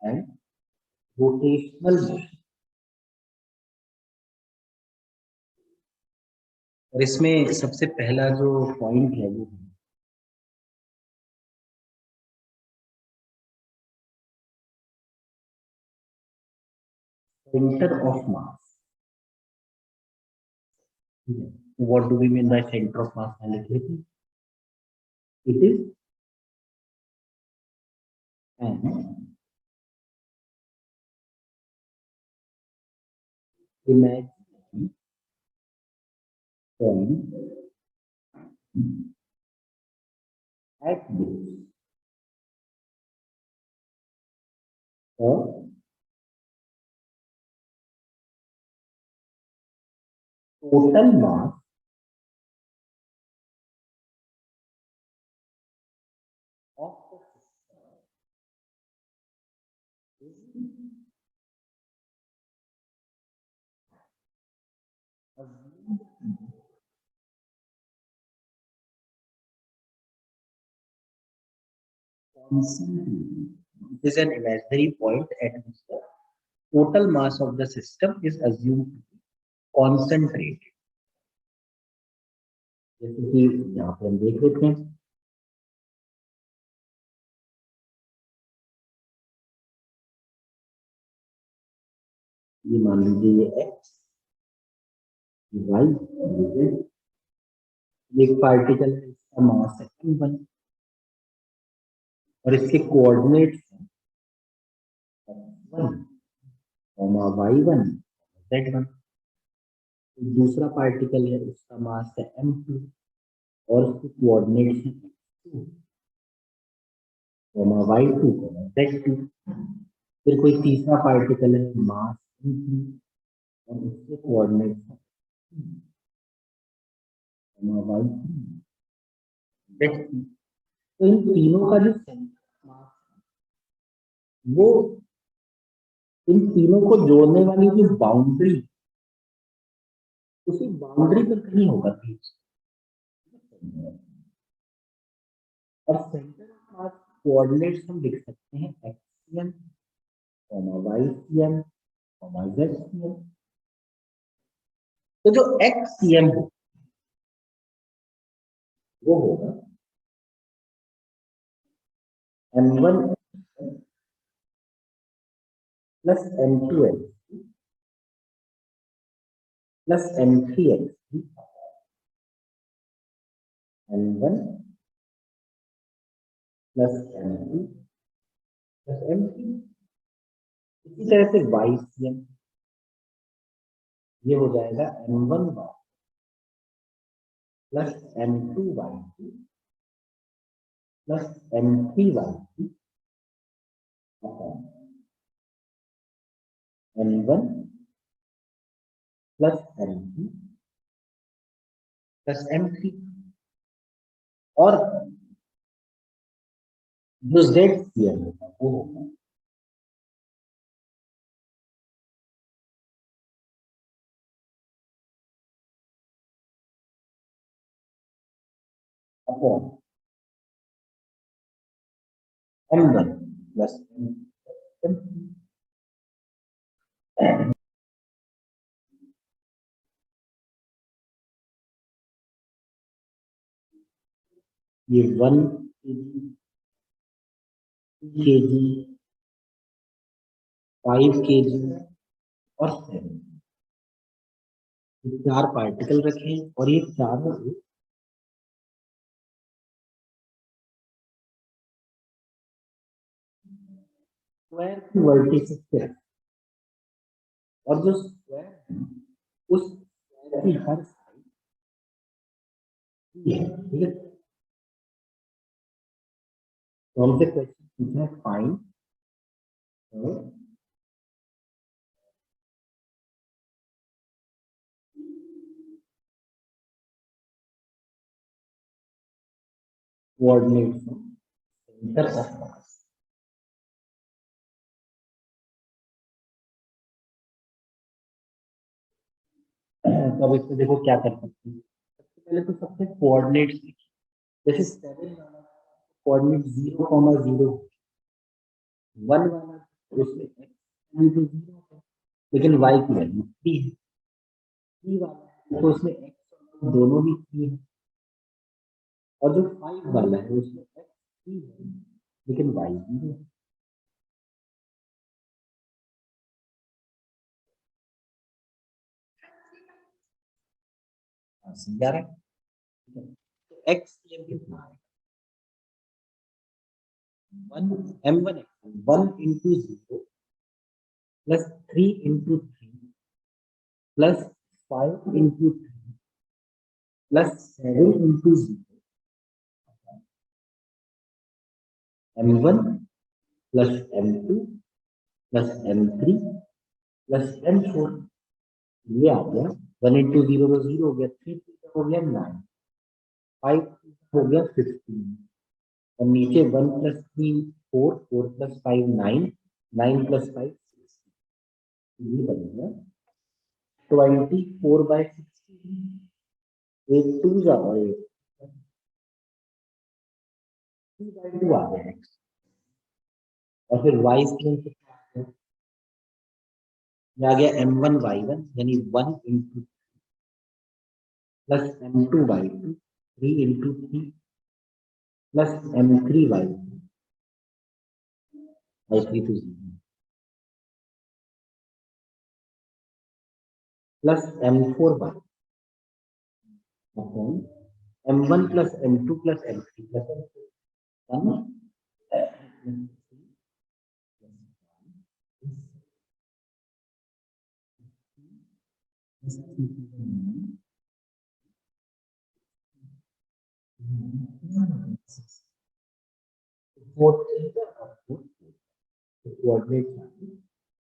And rotational motion. और इसमें सबसे पहला जो पॉइंट है वो centre of mass. What do we mean by centre of mass? लिख लेते हैं, it is an imaginary point at which the total mass of the system is assumed concentrated. This is an imaginary point at which the total mass of the system is assumed to be concentrated. जैसे कि यहाँ पे हम देख लेते हैं, ये मान लीजिए ये x, ये y, ये z, एक पार्टिकल है, इसका मास है m1 और इसके कोऑर्डिनेट्स हैं x1, y1, z1। दूसरा पार्टिकल है, उसका मास है m2 और उसके कोऑर्डिनेट्स हैं x2, y2, z2। फिर कोई तीसरा पार्टिकल है, मास m3 और उसके कोऑर्डिनेट्स हैं y3, z3। तो इन तीनों का जो सेंटर मास है वो इन तीनों को जोड़ने वाली जो बाउंड्री, उसी बाउंड्री पर कहीं होगा बीच। और सेंटर ऑफ मास कोऑर्डिनेट्स हम लिख सकते हैं एक्सियम, वाईसीएम, जेडसीएम। तो जो एक्सियम हो वो होगा m1 plus m2 plus m3 m1 plus m2 plus m3। इसी तरह से वाईसीएम ये हो जाएगा m1 y plus m2 y2 plus m3 y3 m1 plus m2 plus m3। और जो जेडसीएम होगा वो होगा अपॉन m1 प्लस m3। ये 1 kg, 2 kg, 5 kg और 7, ये 4 पार्टिकल रखे और ये चारों स्क्वायर की वर्टिसेस पे, और जो स्क्वायर है उस स्क्वायर की हर साइड है, ठीक है। तो हमसे क्वेश्चन पूछा है find coordinates centre of mass. तो अब इसमें देखो क्या कर सकते हैं। सबसे पहले तो सबसे कोऑर्डिनेट्स लिखिए। जैसे 7 वाला कोऑर्डिनेट 0,0, 1 वाला उसमें x इंटू 0 है, लेकिन y की वैल्यू 3 है, 3 वाला है तो उसमें x दोनों भी 3 है, और जो 5 वाला है उसमें x 3 है लेकिन y 0 है। समझा रहे हैं? x ये कितना है, 1 m1 1 into 0 plus 3 into 3 plus 5 into 3 plus 7 into 0 m1 plus m2 plus m3 plus m4, ये आ गया 1 इंटू 0 तो 0 हो गया, 3 हो गया 9, 5 हो गया 15, और नीचे 1 प्लस 3 4, 4 प्लस 5 9, 9 प्लस 5 16, ये बन गया 24/16, 8 2 जा और 3/2 आ गया next। और फिर y स्क्वायर कितना आ गया, ये आ गया m1 y1 यानी 1 into plus m2 y2 3 into 3 plus m3 y2 y3 to 0 plus m4 y upon m1 plus m2 plus m3 plus m4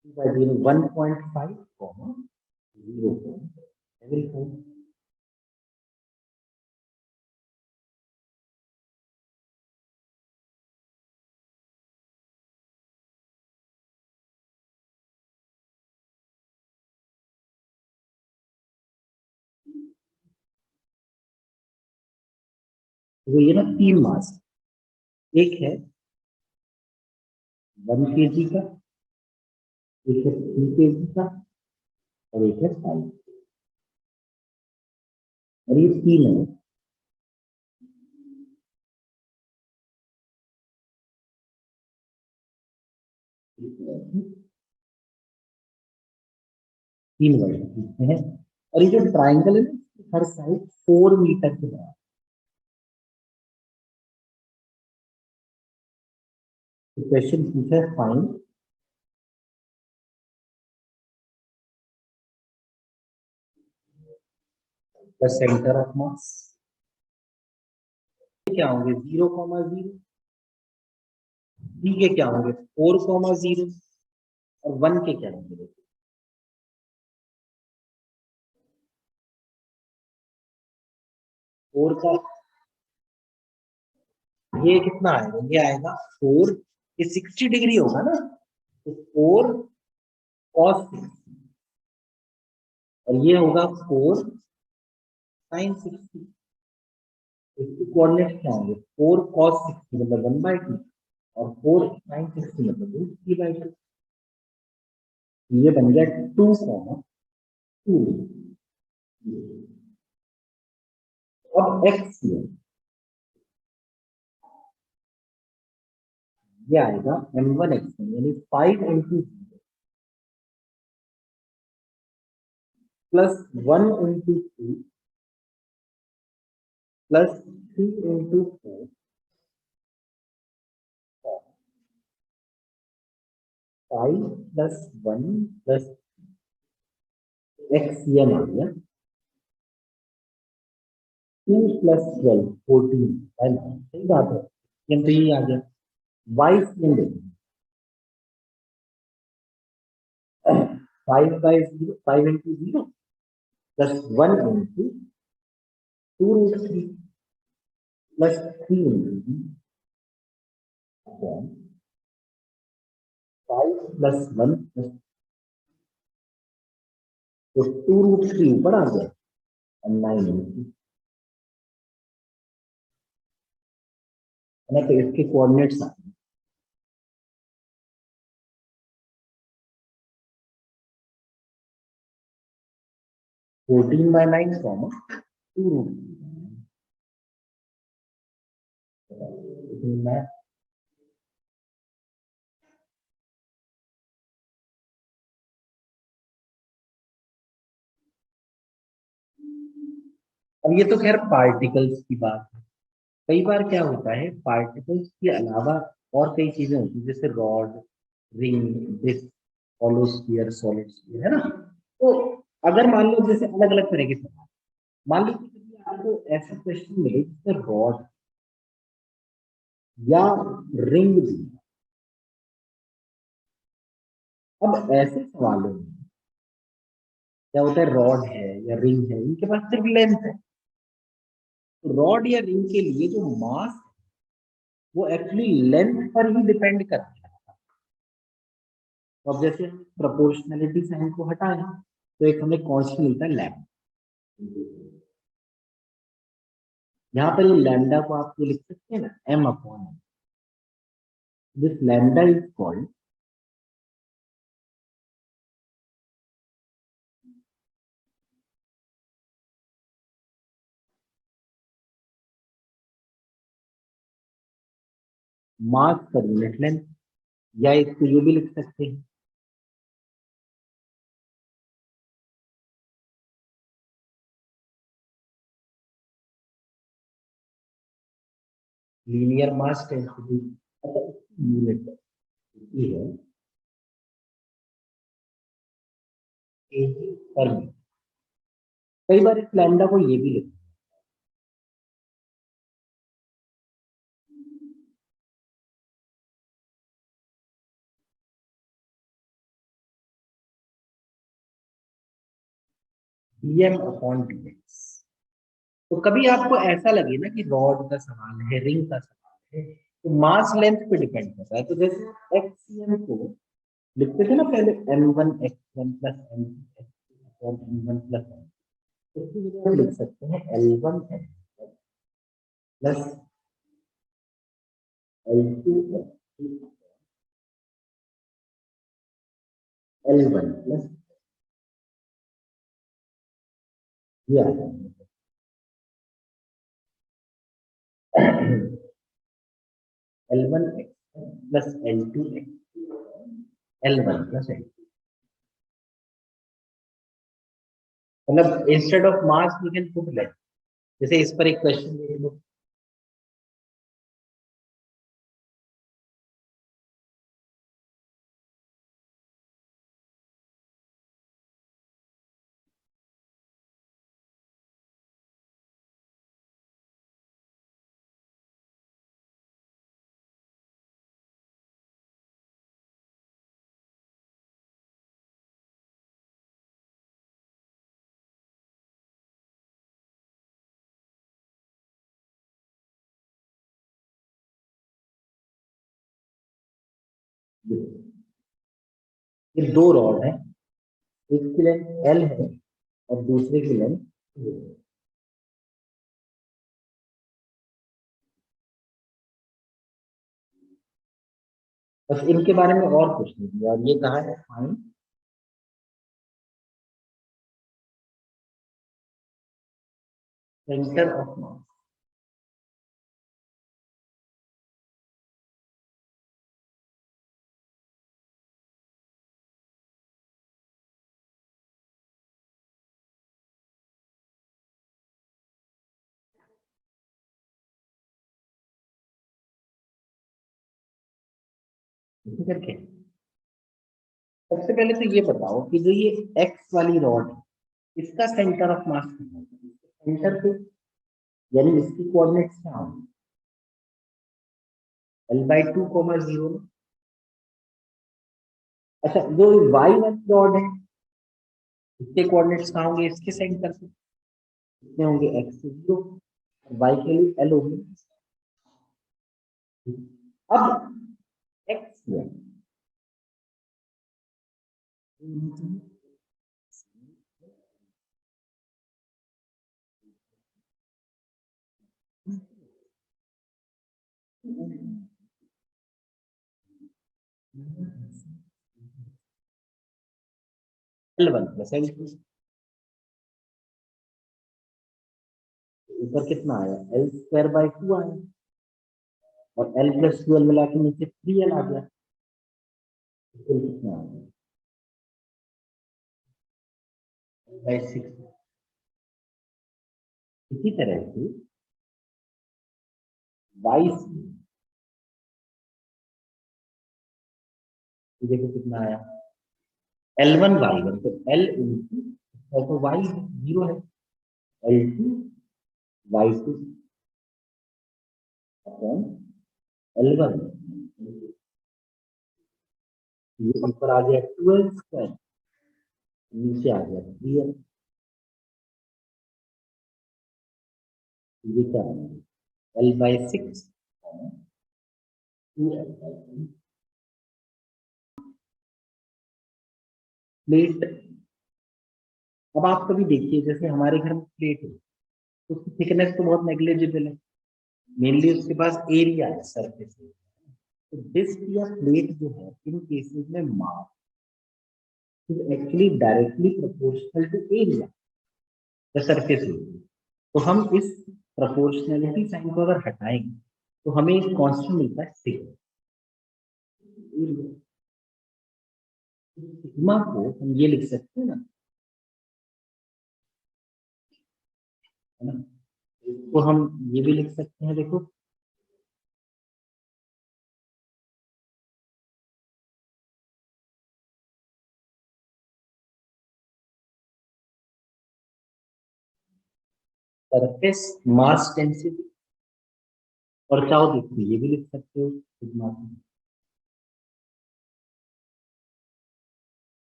1.5 0.75, तो ये ना 3 मास, एक है 1 kg का, एक है 3 kg का, और एक है 5, और ये 3 है। तीन वर्ड है, और ये जो ट्राइंगल है ना हर साइड 4 मीटर के बराबर। तो क्वेश्चन पूछा है फाइंड द सेंटर ऑफ मास, क्या होंगे 0,0, बी के क्या होंगे 4,0 और 1 के क्या होंगे, 4 का ये कितना आएगा, ये आएगा 4, ये 60 डिग्री होगा ना, तो 4 cos 60, और ये होगा 4 sin 60, इसके कोऑर्डिनेट क्या होंगे 4 cos 60 मतलब 1/2 और 4 sin 60 मतलब 3/2, ये बन गया 2,2। अब x ये आएगा m1 x यानी 5 into plus 1 into 2 plus 3 into 4 5 plus 1 plus x ये आ गया 2 प्लस 12 14 है ना, सही बात है, ये तो ये आ गया y स्क्वायर देखो 5/0 5 into 0 plus 1 into 2√3 plus 3 into 5 plus 1 plus, तो 2√3 ऊपर आ गया और 9 इंटू, है ना, तो इसके कोऑर्डिनेट्स आ 14/9 कॉमा 2 रूट। अब ये तो खैर पार्टिकल्स की बात है। कई बार क्या होता है, पार्टिकल्स के अलावा और कई चीजें होती है, जैसे rod, ring, disc, hollow sphere, solid sphere, है ना। तो अगर मान लो जैसे अलग अलग तरह के सवाल, मान लो कि आपको ऐसा क्वेश्चन मिले जिसमें रॉड या रिंग भी, अब ऐसे सवालों में क्या होता है, रॉड है या रिंग है, इनके पास सिर्फ लेंथ है। तो रॉड या रिंग के लिए जो मास वो एक्चुअली लेंथ पर ही डिपेंड करता है। तो अब जैसे प्रोपोर्शनलिटी साइन को हटाए तो एक हमें कांस्टेंट मिलता है लैम्डा। यहाँ पर ये लैम्डा को आप लिख सकते हैं ना, m upon n। This lambda is called mass per unit length, या इसको ये भी लिख सकते हैं लीनियर मास डेंसिटी। अच्छा, यूनिट ये है केजी पर मीटर। कई बार इस लैम्डा को ये भी लिखते हैं dm अपॉन dx। तो कभी आपको ऐसा लगे ना कि रॉड का सवाल है, रिंग का सवाल है, तो मास लेंथ पे डिपेंड करता है। तो जैसे एक्सीएम को लिखते थे ना पहले, m1 x1 plus m2 x2 upon m1 plus m, इसकी जगह हम लिख सकते हैं L1 plus L2 L1 plus ये आ जाएगा L1 x plus L2 x L1 plus L2। मतलब instead of mass we can put length. जैसे इस पर एक क्वेश्चन देख लो, ये दो रॉड है, एक की लेंथ L है और दूसरे की लेंथ 2 है। बस इनके बारे में और कुछ नहीं दिया, और ये कहा है फाइंड सेंटर ऑफ मास। करके सबसे पहले तो ये बताओ कि जो ये एक्स वाली रॉड है इसका सेंटर ऑफ मास कितना है, सेंटर पे, यानी इसकी कोऑर्डिनेट्स क्या होंगे, L/2, 0। अच्छा, जो वाई वाली रॉड है इसके कोऑर्डिनेट्स कहाँ होंगे, इसके सेंटर पे, कितने होंगे, x0, वाई के लिए L होगी। अब एक्स L1 प्लस L2। ऊपर कितना आया L²/2 आया और L+2L मिला के नीचे 3L आ गया, तो कितना आ गया L/6। इसी तरह से y से देखो कितना आया L1/y1, तो L इंटू तो y 0 है, L2/y2 अपॉन L1, ये ऊपर आ गया 2L², नीचे आ गया 3L, ये क्या है L/6 2L/3। प्लेट, अब आप कभी देखिए जैसे हमारे घर में प्लेट है तो उसकी थिकनेस तो बहुत नेग्लिजिबल है, मेनली उसके पास एरिया है सरफेस। तो डिस्क या प्लेट जो है इन केसेस में mass is actually directly proportional to area the surface area. तो हम इस प्रोपोर्शनैलिटी साइन को अगर हटाएंगे तो हमें एक कांस्टेंट मिलता है सिग्मा। सिग्मा को हम ये लिख सकते हैं ना, है ना, इसको हम ये भी लिख सकते हैं, देखो सरफेस मास डेंसिटी, और चाहो देखो ये भी लिख सकते हो सिग्मा को।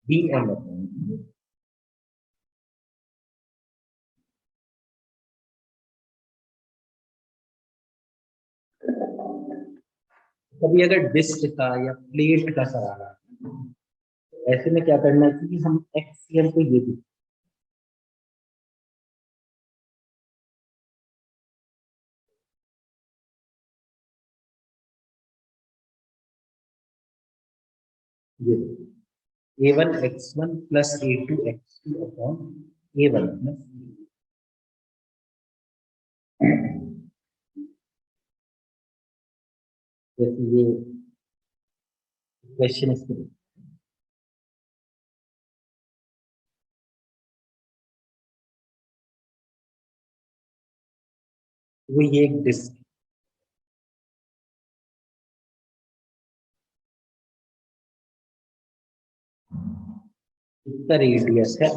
dm कभी अगर डिस्क का या प्लेट का सवाल आता है ऐसे में क्या करना चाहिए कि हम एक्ससीएम को ये भी ये A1x1 plus A2x2 upon A1 plus, जैसे ये क्वेश्चन इसमें वो ये एक डिस्क, इसका रेडियस है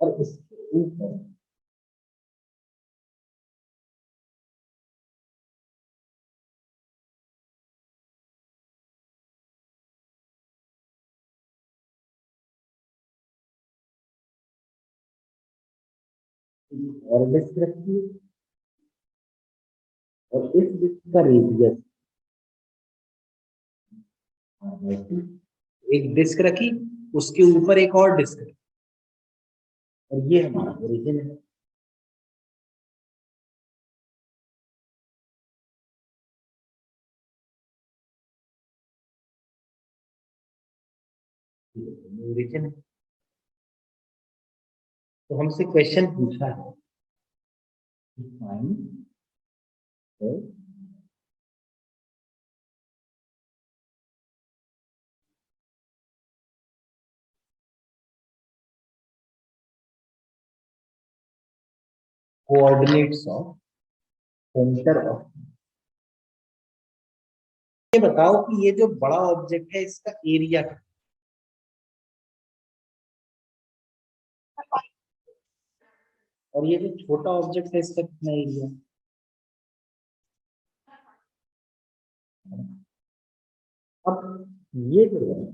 और इसके ऊपर और डिस्क रखी है और इस डिस्क का रेडियस एक डिस्क रखी, उसके ऊपर एक और डिस्क रखी, और ये हमारा ओरिजिन है। ओरिजिन है, तो हमसे क्वेश्चन पूछा है find coordinates of centre of, ये बताओ कि ये जो बड़ा ऑब्जेक्ट है इसका एरिया क्या है? और ये जो छोटा ऑब्जेक्ट है इसका कितना एरिया? अब ये जो है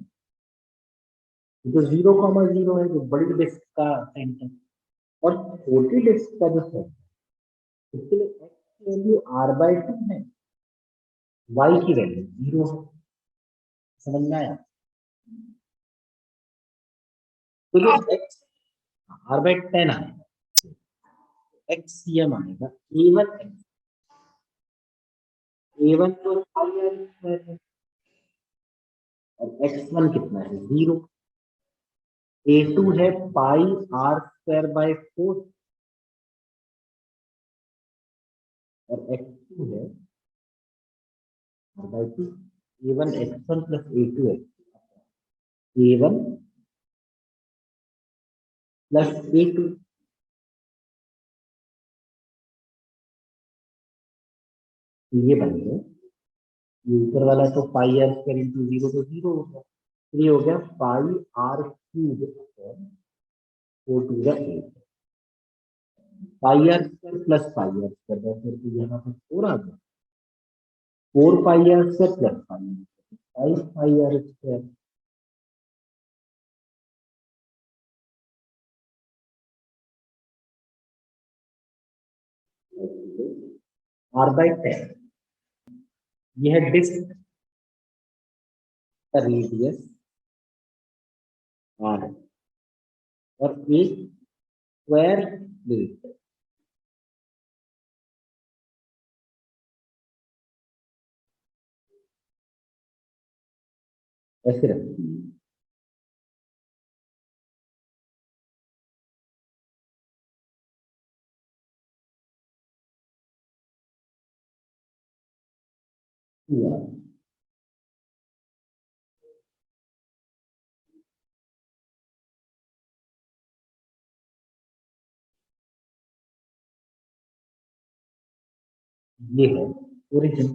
जो 0,0 है जो बड़ी डिस्क का सेंटर, और छोटी डिस्क का जो सेंटर, इसके लिए x की वैल्यू r/2 है, y की वैल्यू 0 है। समझ में आया? तो जो x r/10 आएगा, xcm आएगा A1 तो r² है, और x1 कितना है 0। A2 है पाई r स्क्वायर बाय 4 और x2 है r by 2। A1 x1 plus A2 x A1 plus A2। ये बन गया, ये ऊपर वाला तो पाई आर स्क्वायर इंटू 0 तो 0 हो गया। ये हो गया pi r cube 4 to the 8 pi r square plus pi r square तो यहाँ पे 4 आ गया। 4 pi r square plus pi 5 pi r square r by 10। यह है डिस्क का रेडियस आर है और एक स्क्वायर प्लेट ऐसे रखती है। ये है ओरिजिन।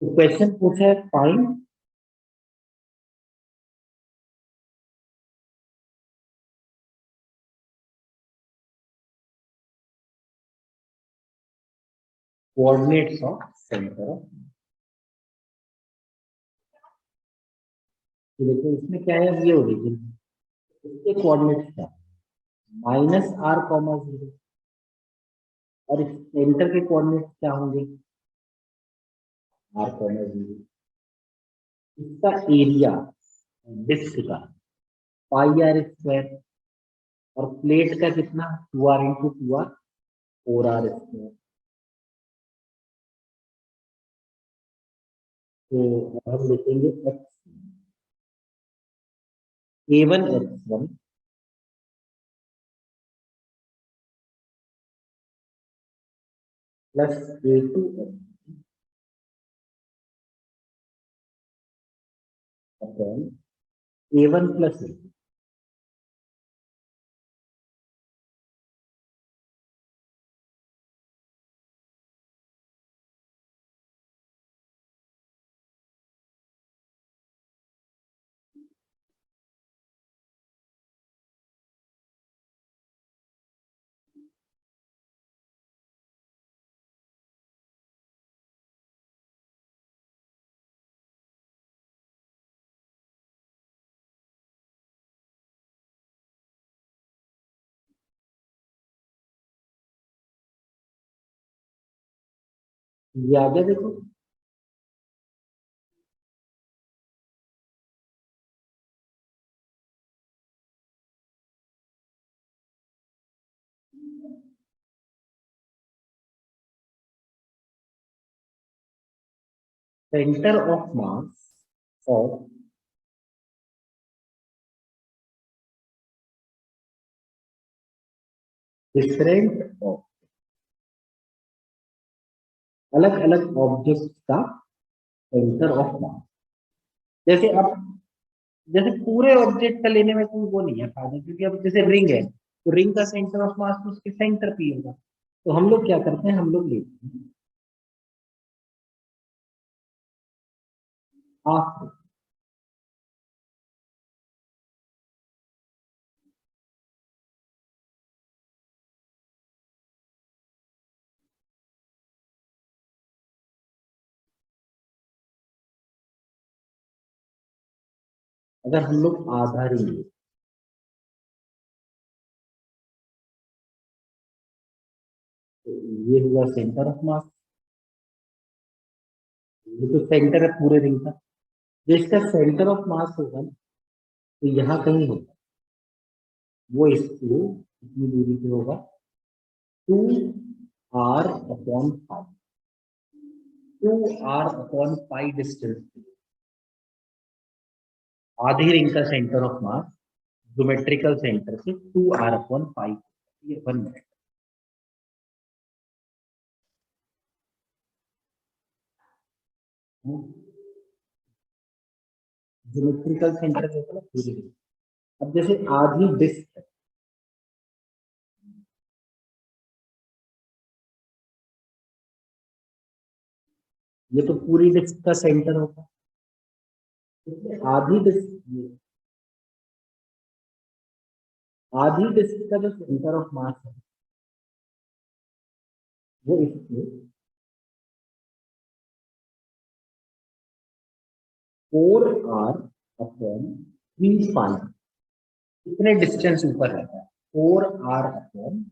तो क्वेश्चन पूछा है find coordinates of centre of. देखो इसमें क्या है, ये ओरिजिन इसके कोऑर्डिनेट्स क्या माइनस आर कॉमा 0 और इस सेंटर के कोऑर्डिनेट्स क्या होंगे आर कॉमा 0। इसका एरिया डिस्क का पाई आर स्क्वायर और प्लेट का कितना 2r into 2r 4r square. तो हम लिखेंगे x A1 x1 plus A2 upon A1 plus A2 ये आ गया देखो। Centre of mass of different अलग अलग ऑब्जेक्ट का सेंटर ऑफ मास। जैसे अब जैसे पूरे ऑब्जेक्ट का लेने में कोई वो नहीं है फायदा, क्योंकि अब जैसे रिंग है तो रिंग का सेंटर ऑफ मास तो उसके सेंटर पे ही होगा। तो हम लोग क्या करते हैं, हम लोग लेते हैं हाफ। अगर हम लोग आधा लेंगे तो ये हुआ सेंटर ऑफ मास। ये तो सेंटर है पूरे रिंग का। जो इसका सेंटर ऑफ मास होगा ना, तो यहाँ कहीं होगा, वो इसको कितनी दूरी पे होगा 2r upon pi 2r upon pi distance. आधी रिंग का centre of mass geometrical centre से 2r/5, ये 1 मिनट। ज्योमेट्रिकल सेंटर जो होता है पूरी रिंग। अब जैसे आधी डिस्क है, ये तो पूरी डिस्क का सेंटर होता है, इसमें आधी डिस्क का जो सेंटर ऑफ मास है वो इसके 4r/3 इतने डिस्टेंस ऊपर रहता है, 4r/3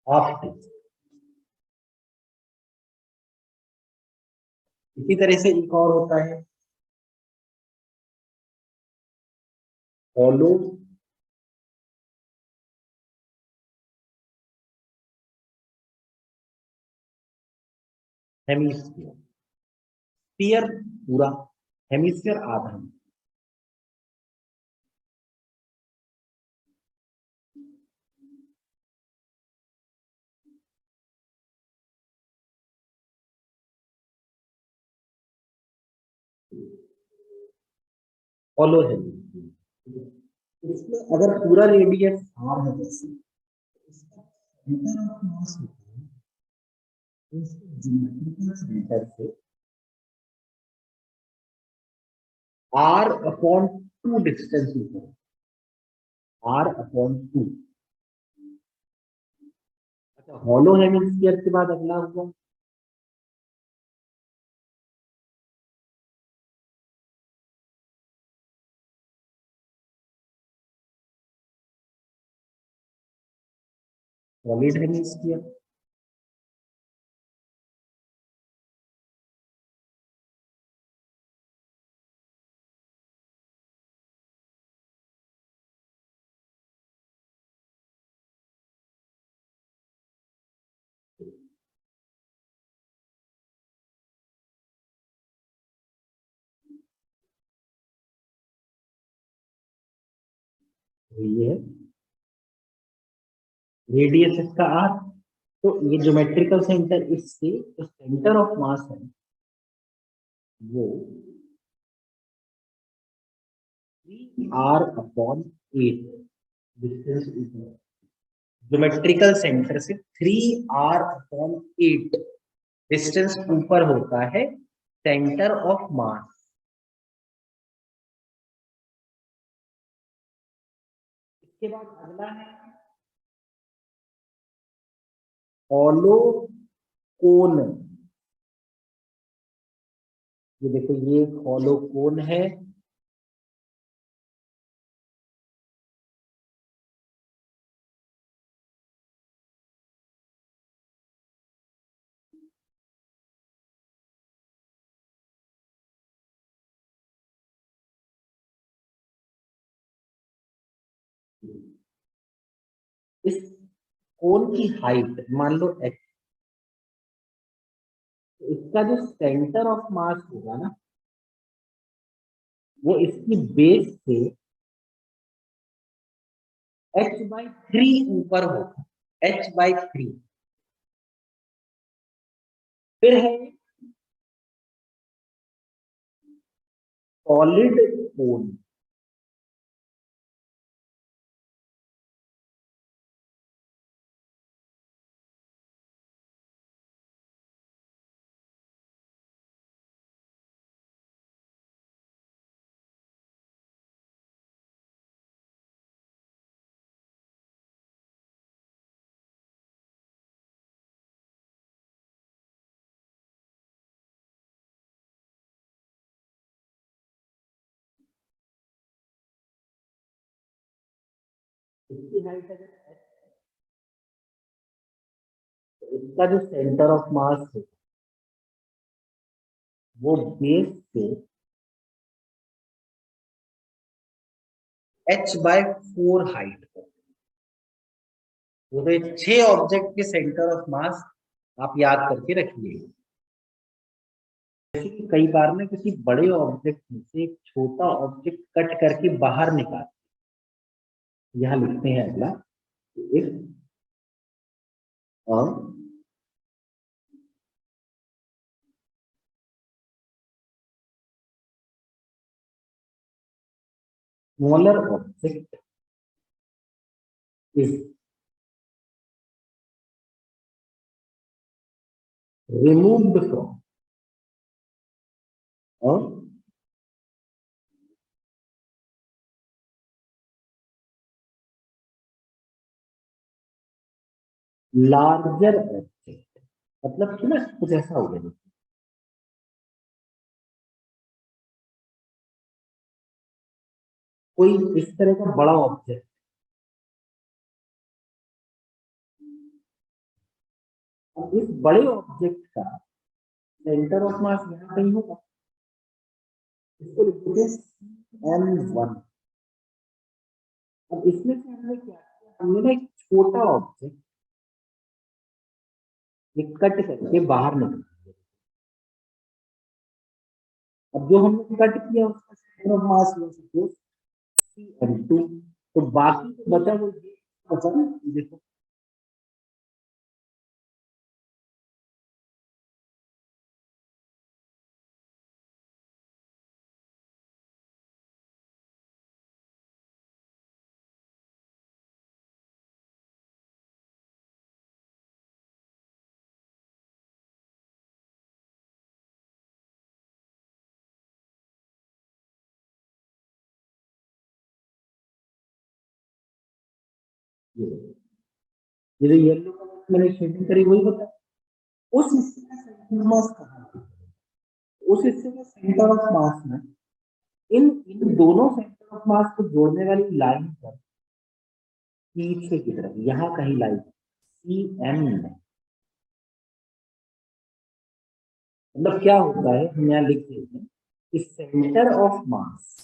हाफ डिस्क। इसी तरह से एक और होता है हॉलो हेमिस्फीयर। स्फीयर पूरा, हेमिस्फीयर आधा। हॉलो हेमिस्फीयर, इसमें अगर पूरा रेडियस r है जैसे, इसका सेंटर ऑफ मास होता है, तो इसके ज्योमेट्रिकल सेंटर से r/2 डिस्टेंस ऊपर, r/2। अच्छा, हॉलो हेमिस्फीयर के बाद अगला हुआ सॉलिड हेमिस्फीयर। तो ये है रेडियस इसका r। तो ये ज्योमेट्रिकल सेंटर, इसके जो सेंटर ऑफ मास है वो 3r/8 डिस्टेंस ऊपर, ज्योमेट्रिकल सेंटर से 3r/8 डिस्टेंस ऊपर होता है सेंटर ऑफ मास। इसके बाद अगला है हॉलो कोन। ये देखो, ये एक हॉलो कोन है, इस कोन की हाइट मान लो h, तो इसका जो सेंटर ऑफ मास होगा ना वो इसकी बेस से h/3 ऊपर होगा, h/3। फिर है सॉलिड कोन। इसकी हाइट अगर h, तो इसका जो सेंटर ऑफ मास है वो बेस से h/4 हाइट पर। तो ये 6 ऑब्जेक्ट के सेंटर ऑफ मास आप याद करके रखिए। जैसे कि कई बार में किसी बड़े ऑब्जेक्ट में से एक छोटा ऑब्जेक्ट कट करके बाहर निकाल, यहाँ लिखते हैं अगला, इफ और smaller object is removed from a larger object, मतलब कि ना कुछ ऐसा हो गया, कोई इस तरह का बड़ा ऑब्जेक्ट, अब इस बड़े ऑब्जेक्ट का सेंटर ऑफ मास यहाँ कहीं होगा, इसको लिखते हैं m1। अब इसमें से हमने क्या किया, हमने ना एक छोटा ऑब्जेक्ट ये कट करके बाहर निकाल दिया। अब जो हमने कट किया उसका सेंटर ऑफ मास हुआ m2, तो बाकी तो बचा वो ये बचा ना, देखो ये देखो, ये जो येलो कलर मैंने शेडिंग करी वही बता, उस हिस्से का सेंटर मास कहाँ है? उस हिस्से का सेंटर ऑफ मास में इन इन दोनों सेंटर ऑफ मास को जोड़ने वाली लाइन पर पीछे की तरफ यहाँ कहीं लाइन सी एम में, मतलब क्या होता है हम यहाँ लिख देते हैं कि centre of mass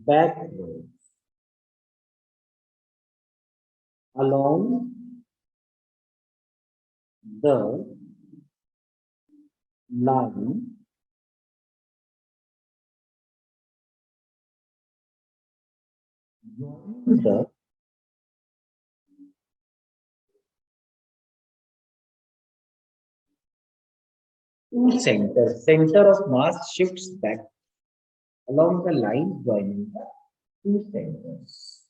backward along the line joining the two centers. Center of mass shifts back along the line joining the two centers.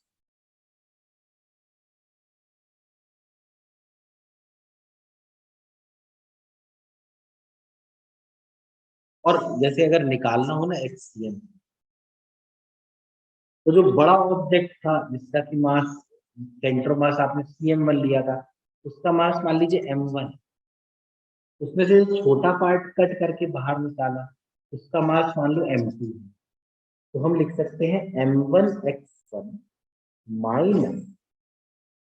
और जैसे अगर निकालना हो ना एक्ससीएम, तो जो बड़ा ऑब्जेक्ट था जिसका कि मास सेंटर मास आपने CM1 लिया था, उसका मास मान लीजिए M1, उसमें से छोटा पार्ट कट करके बाहर निकाला, उसका मास मान लो M2, तो हम लिख सकते हैं M1x1 minus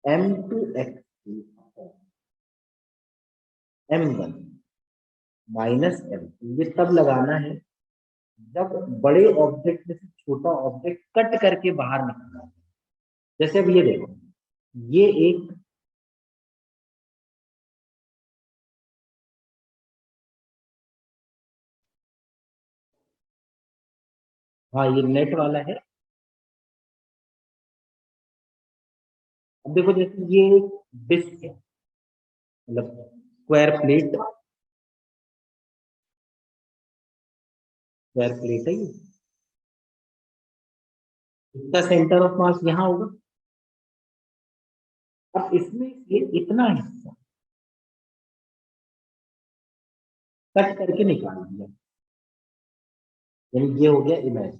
M2x2 M1 minus M2। ये तब लगाना है जब बड़े ऑब्जेक्ट में से छोटा ऑब्जेक्ट कट करके बाहर निकलना है। जैसे अब ये देखो, ये एक हाँ ये नेट वाला है। अब देखो जैसे ये एक डिस्क है, मतलब स्क्वायर प्लेट है ये, इसका सेंटर ऑफ मास यहाँ होगा। अब इसमें ये इतना हिस्सा कट करके निकाल दिया, यानी ये हो गया इमेज।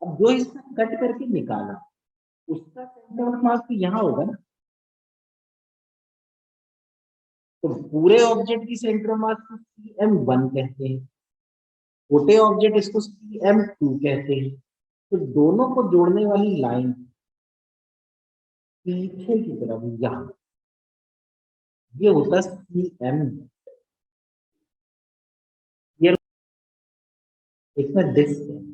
अब जो हिस्सा कट करके निकाला उसका सेंटर ऑफ मास तो यहाँ होगा ना, तो पूरे ऑब्जेक्ट की सेंटर ऑफ मास को CM1 कहते हैं, छोटे ऑब्जेक्ट इसको CM2 कहते हैं। तो दोनों को जोड़ने वाली लाइन पीछे की तरफ यहाँ, ये होता है CM। ये इसमें डिस्क है,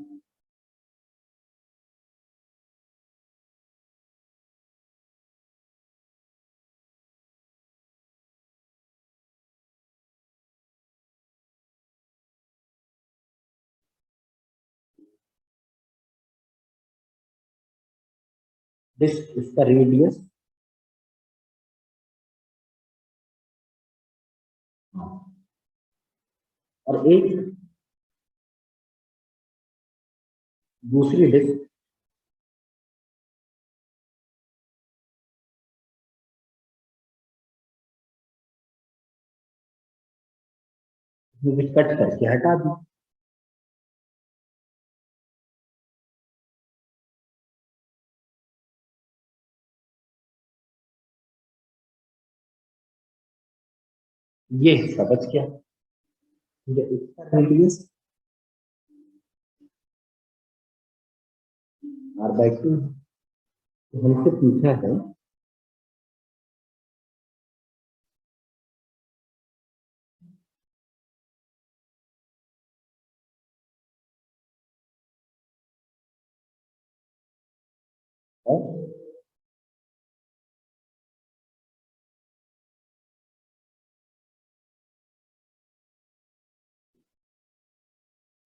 डिस्क इसका रेडियस, और एक दूसरी डिस्क मुझे कट करके हटा दी। ये हिस्सा बच गया, ठीक है। इसका रेडियस r/2, हमसे पूछा है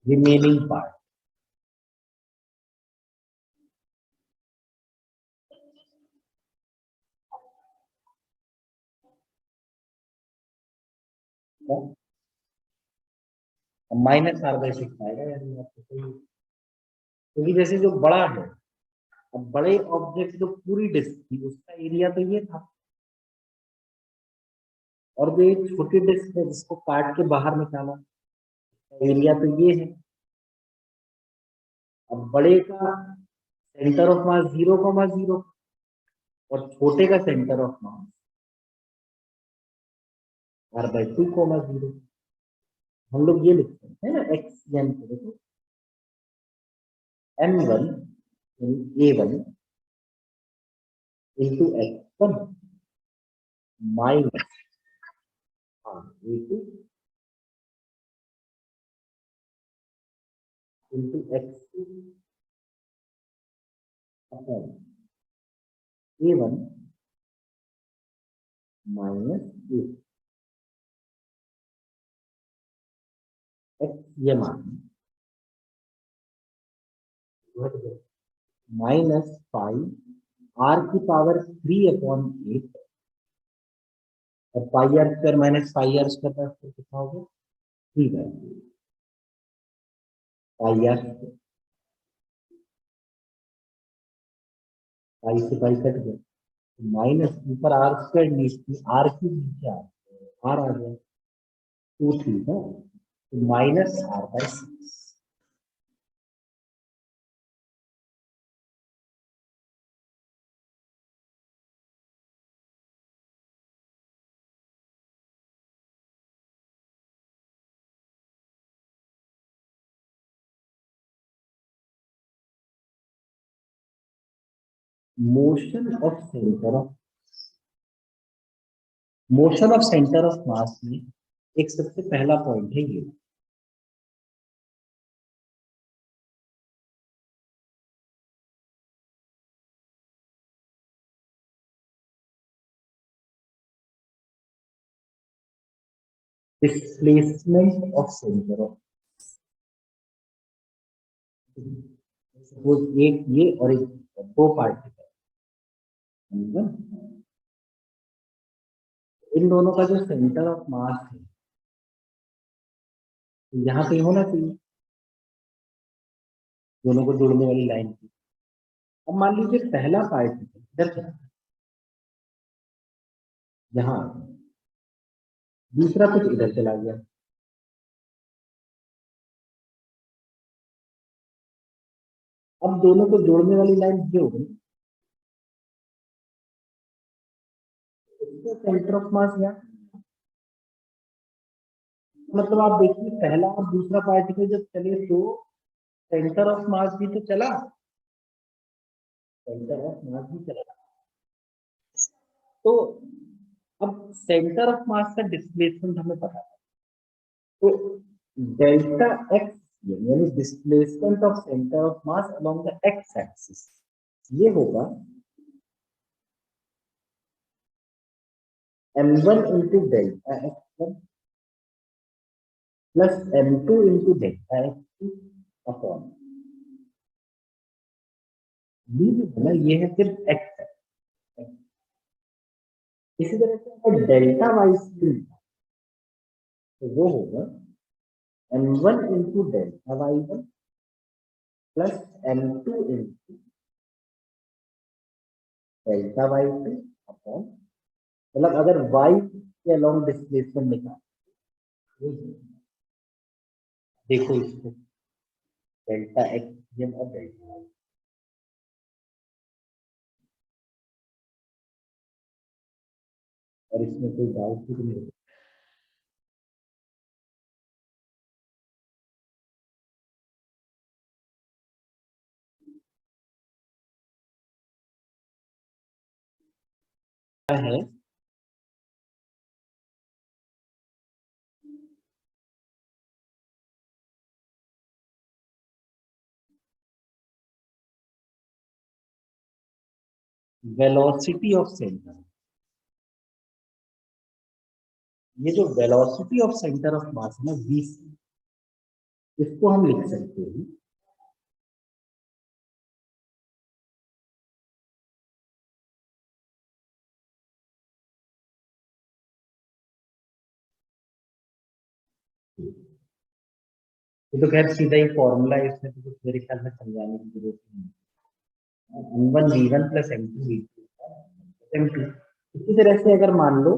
रिमेनिंग पार्ट, -r/6 आएगा, यानी आपको सही, क्योंकि जैसे जो बड़ा है, अब बड़े ऑब्जेक्ट जो पूरी डिस्क थी उसका एरिया तो ये था, और जो एक छोटी डिस्क है जिसको काट के बाहर निकाला, एरिया तो ये है। अब बड़े का सेंटर ऑफ मास 0,0 और छोटे का सेंटर ऑफ मास r/2,0। हम लोग ये लिखते हैं ना, एक्स एन को देखो, m1 a1 into x1 minus a2 into x2 upon a1 minus a, x ये मान -5 r की पावर 3/8 और πr² माइनस πr² का कितना हो गया 3/2 πr, पाई से पाई कट गया, माइनस ऊपर r² नीचे r की नीचे r आ गया 2 3 है, तो -r/6। Motion of centre of मास में एक सबसे पहला पॉइंट है ये, displacement of centre of, suppose एक ये और एक दो पार्टिकल, इन दोनों का जो सेंटर ऑफ मास है यहाँ पे होना चाहिए, दोनों को जोड़ने वाली लाइन की। अब मान लीजिए पहला पार्टिकल इधर, यहाँ दूसरा कुछ इधर चला गया, अब दोनों को जोड़ने वाली लाइन ये हो गई, सेंटर ऑफ मास यहाँ, मतलब आप देखिए पहला और दूसरा पार्टिकल जब चले तो सेंटर ऑफ मास भी तो चला, सेंटर ऑफ मास भी चला, तो अब सेंटर ऑफ मास का डिस्प्लेसमेंट हमें पता है, तो डेल्टा एक्स यानी displacement of centre of mass along the x axis, ये होगा m1 into delta x1 plus m2 into delta x2 upon ये जो है ना, ये है सिर्फ x है। इसी तरह से अगर डेल्टा वाई तो वो होगा m1 into delta y1 plus m2 into delta y2 upon, मतलब अगर y के अलोंग डिस्प्लेसमेंट निकाल, देखो इसको डेल्टा x और डेल्टा y, और इसमें कोई डाउट तो नहीं है। वेलोसिटी ऑफ सेंटर, ये जो वेलोसिटी ऑफ सेंटर ऑफ मास है ना v, इसको हम लिख सकते हैं ये तो खैर सीधा ही फॉर्मूला है, इसमें तो कुछ मेरे ख्याल में समझाने की जरूरत नहीं है। m1 v1 plus m2 v2 m2, इसी तरह से अगर मान लो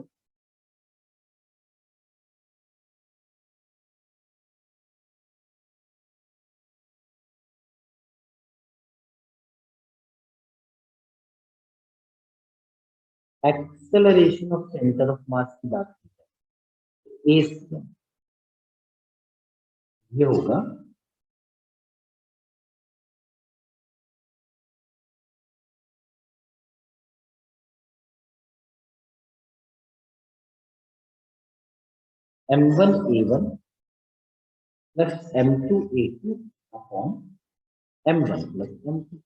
acceleration of centre of mass की बात की जाए, ए ये होगा m1 a1 plus m2 a2 upon m1 plus m2।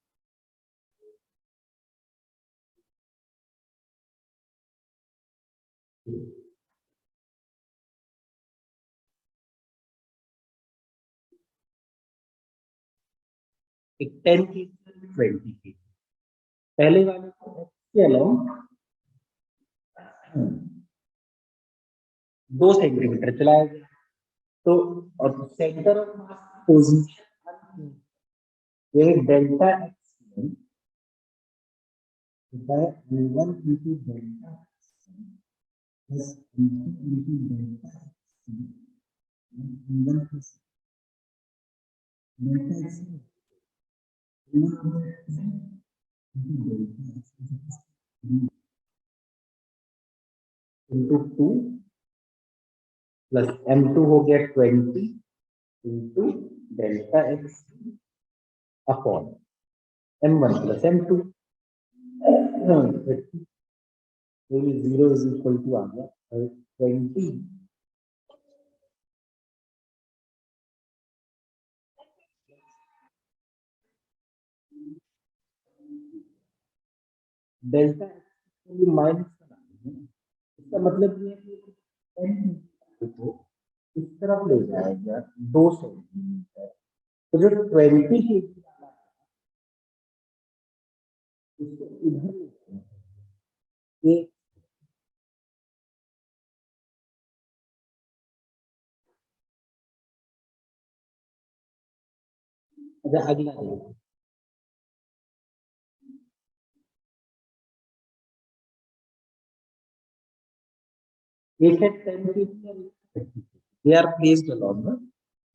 एक 10 की 20 की, पहले वाले को x के अलाउंग 2 सेंटीमीटर चलाया गया, तो और सेंटर ऑफ मास पोजीशन ये डेल्टा x होता है v1 into delta plus v2 into delta v1 plus delta x into 2 plus m2 हो गया 20 into delta x upon m1 plus m2, zero is equal to आ गया 20 delta minus इसका मतलब ये है कि को इस तरफ ले जाएगा 2 सेंटीमीटर, तो जो 20 के इसको इधर ले जाना है। एक अच्छा अगला देखो, एक है 10 के, they are placed along the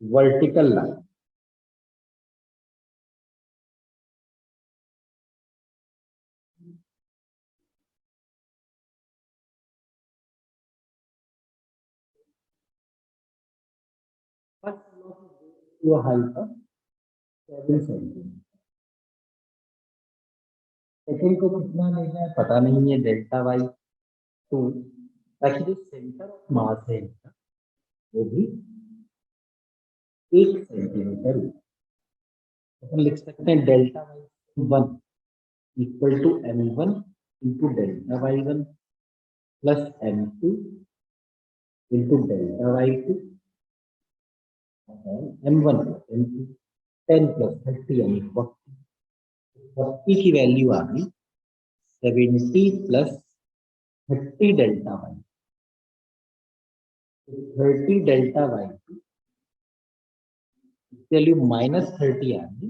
vertical line, वो हाइट ऑफ 7 सेंटीमीटर। सेकंड को कितना लेना है पता नहीं है, डेल्टा वाई 2, ताकि जो सेंटर ऑफ मास है वो भी 1 सेंटीमीटर, अपन लिख सकते हैं delta Y 1 equal to m1 into delta Y 1 plus m2 into delta Y 2 m1 m2 10 plus 30 यानी 40 की वैल्यू आ गई 70 plus 30 delta Y, 30 delta Y value minus 30 आ गई,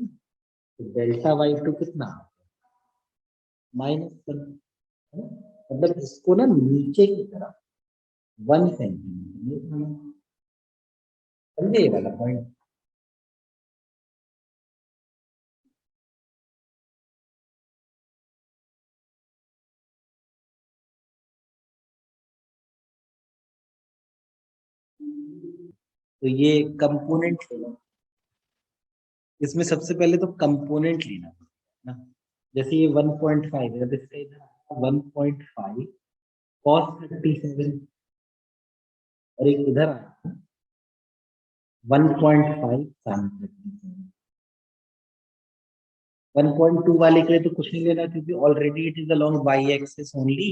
तो डेल्टा वाई टू कितना माइनस, मतलब इसको ना नीचे की तरफ 1 सेंटीमीटर, समझे ये वाला पॉइंट। तो ये कंपोनेंट लेना, इसमें सबसे पहले तो कंपोनेंट लेना ना, जैसे ये 1.5 है, इसका इधर 1.5 cos 37 और एक इधर आया 1.5 sin 37। 1.2 वाले के लिए तो कुछ नहीं लेना क्योंकि already it is along Y axis only.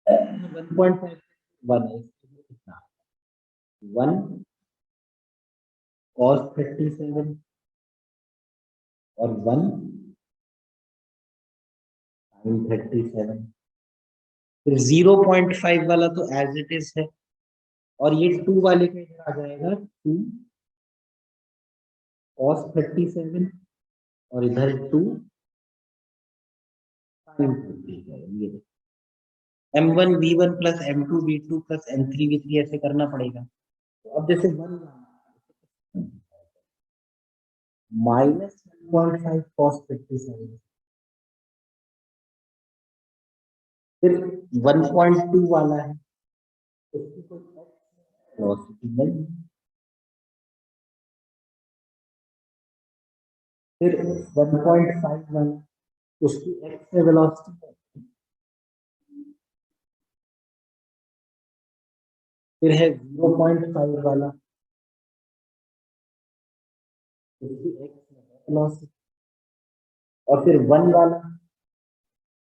1.5 1 है, कितना 1 cos 37 और 1 sin 37। फिर 0.5 वाला तो एज इट इज है, और ये 2 वाले का इधर आ जाएगा 2 cos 37 और इधर 2 sin 37। ये m1v1 plus m2v2 plus m3v3 ऐसे करना पड़ेगा। तो अब जैसे 1 माइनस 1.5 cos 37, फिर 1.2 वाला है, उसकी कोई वेलोसिटी नहीं, फिर 1.5 वाला उसकी एक्स में वेलोसिटी, फिर है 0.5 वाला उसकी एक्स में वेलोसिटी, और फिर 1 वाला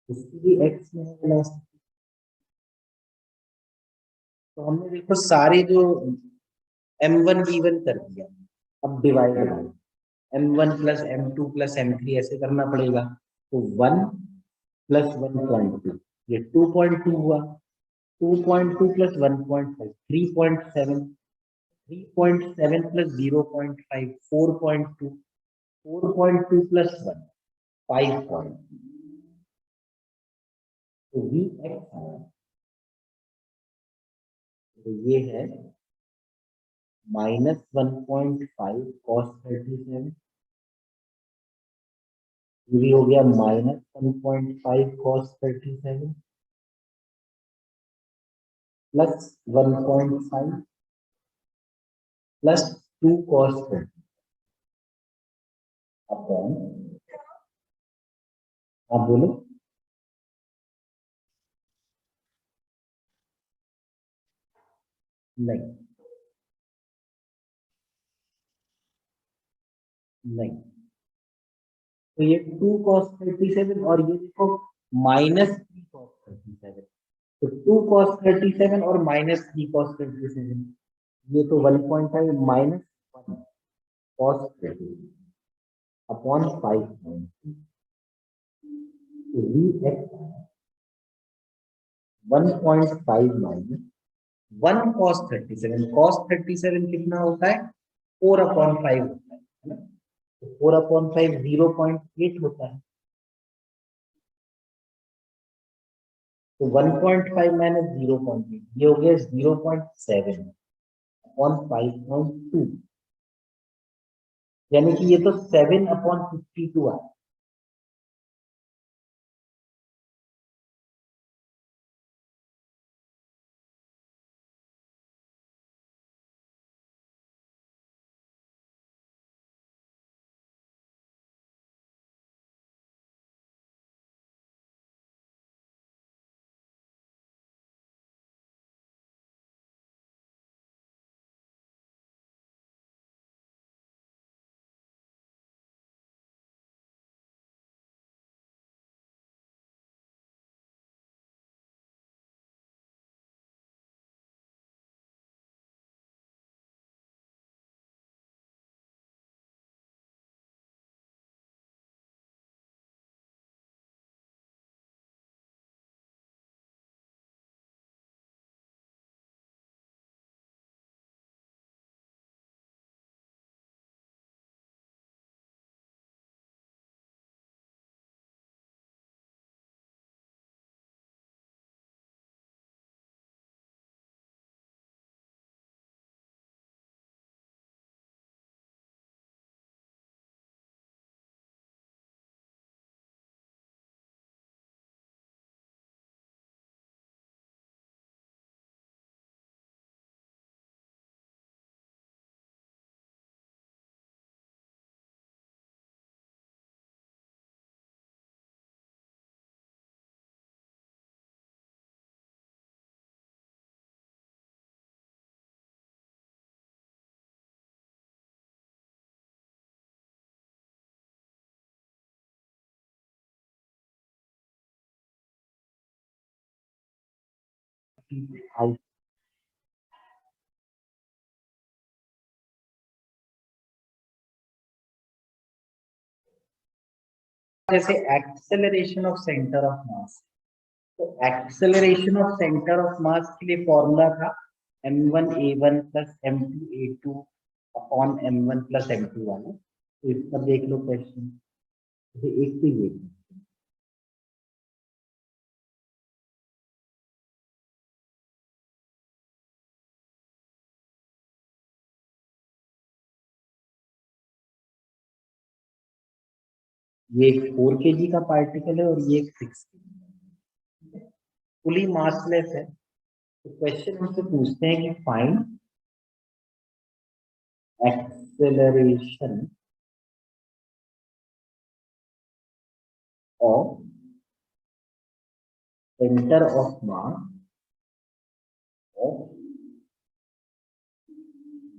उसकी भी एक्स में वेलोसिटी। तो हमने देखो सारे जो m1v1 कर दिया, अब divide m1 plus m2 plus m3 ऐसे करना पड़ेगा, तो 1 प्लस 1.2 ये 2.2 हुआ, 2.2 प्लस 1.5 3.7, 3.7 प्लस 0.5 4.2, 4.2 प्लस 1 5. तो वी एक्स आया, तो ये है -1.5 cos 37, ये हो गया -1.5 cos 37 plus 1.5 plus 2 cos 30 upon, आप बोलो। नहीं नहीं, तो ये 2 cos 37 और ये देखो -3 cos 37, तो 2 cos 37 और -3 cos 37, ये तो 1.5 -1 cos 37 अपॉन 5, तो we x 1.5 minus 1 cos 37, cos 37 कितना होता है 4/5 होता है ना, तो 4/5 0.8 होता है, तो 1.5 माइनस 0.8 ये हो गया 0.7 अपॉन 5.2, यानी कि ये तो 7/52 है। आउट। जैसे acceleration of centre of mass, तो acceleration of centre of mass के लिए फॉर्मूला था m1a1 plus m2a2 upon m1 plus m2 वाला। तो इसका देख लो क्वेश्चन, एक तो ये एक 4 kg का पार्टिकल है और ये एक 6 kg, फुली मासलेस है। तो क्वेश्चन हमसे पूछते हैं कि find acceleration of centre of mass of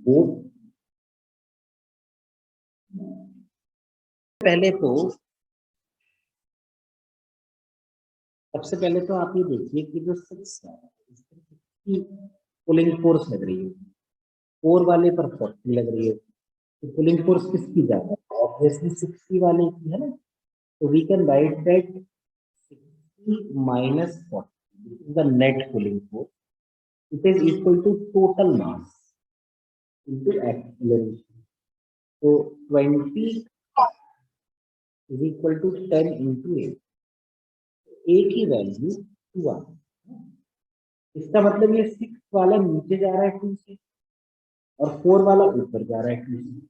both. पहले तो सबसे पहले तो आप ये देखिए कि जो 6 है इसकी पुलिंग फोर्स लग रही है, 4 वाले पर 40 लग रही है, तो पुलिंग फोर्स किसकी ज्यादा है? ऑब्वियसली 60 वाले की है ना। तो we can write that 60 minus 40 is the net pulling force, it is equal to total mass into acceleration. So 20 is equal to 10 into 8. A की वैल्यू 2 आ गई। इसका मतलब ये 6 वाला नीचे जा रहा है 2 से और 4 वाला ऊपर जा रहा है 2 से।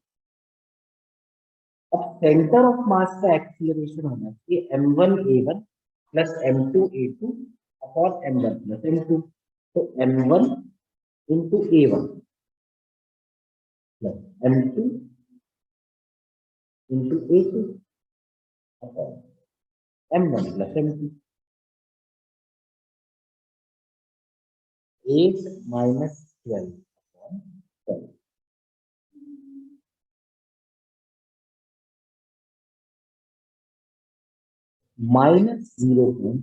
अब सेंटर ऑफ मास का एक्सीलरेशन होना चाहिए m1a1 plus m2a2 upon m1 plus m2। तो m1 into a1 plus m2 into a2 upon m1 plus m2। 8 minus 12 upon 12 minus 0.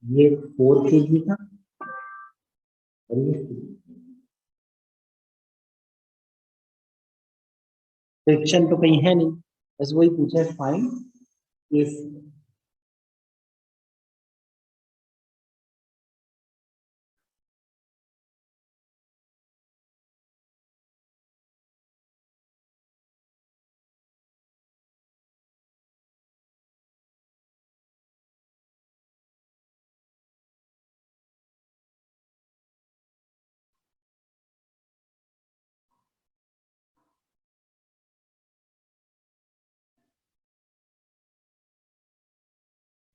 ये 4 kg था और ये फ्रिक्शन तो कहीं है नहीं, बस वही पूछा है फाइंड इस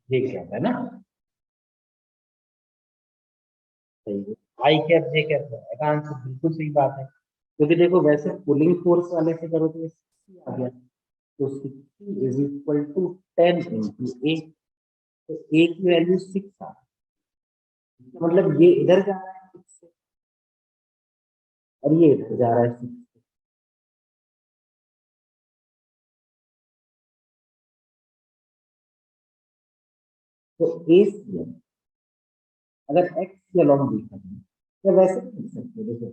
ये क्या है ना, सही है। आई कैप जे कैप है आंसर, बिल्कुल सही बात है। क्योंकि देखो वैसे पुलिंग फोर्स वाले से करो तो ये 60 आ गया, तो 60 इज इक्वल टू 10 इंटू 8। तो ए की वैल्यू 6 आ, मतलब ये इधर जा रहा है 6 से और ये इधर जा रहा है 6 से। तो ए सी अगर एक्स की अलॉन्ग देखा जाए तो वैसे भी लिख सकते हो, देखो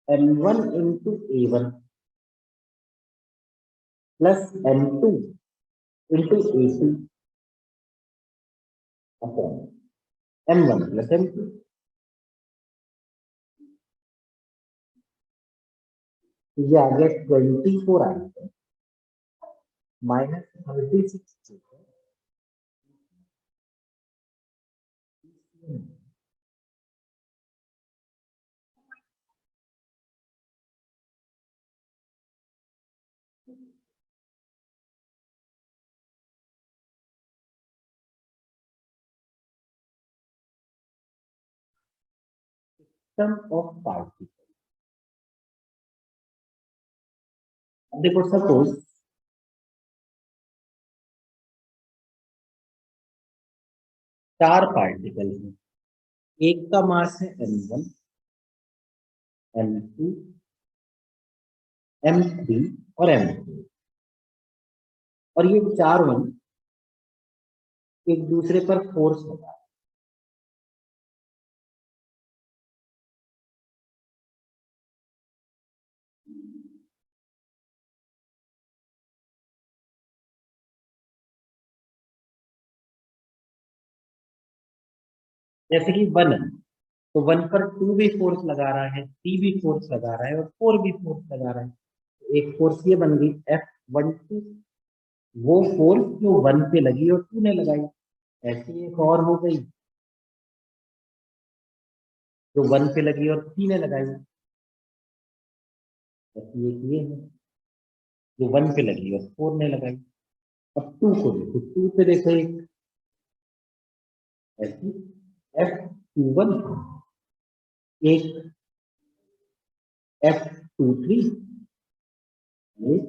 m1 into a1 plus m2 into a2 upon m1 plus m2। तो ये आ गया 24 आ गया माइनस 36। सिस्टम ऑफ पार्टिकल, देखो सपोज 4 पार्टिकल है, एक का मास है m1, M2, M3 और M4, और ये 4 वन एक दूसरे पर फोर्स लगा। जैसे कि 1 है तो 1 पर 2 भी फोर्स लगा रहा है, 3 भी फोर्स लगा रहा है और 4 भी फोर्स लगा रहा है। तो एक फोर्स ये बन गई F12, वो फोर्स जो 1 पे लगी और 2 ने लगाई। ऐसी एक और हो गई जो 1 पे लगी और 3 ने लगाई। ऐसी एक ये है जो 1 पे लगी और 4 ने लगाई। अब 2 को देखो, 2 पे देखो एक ऐसी F21, एक F23, एक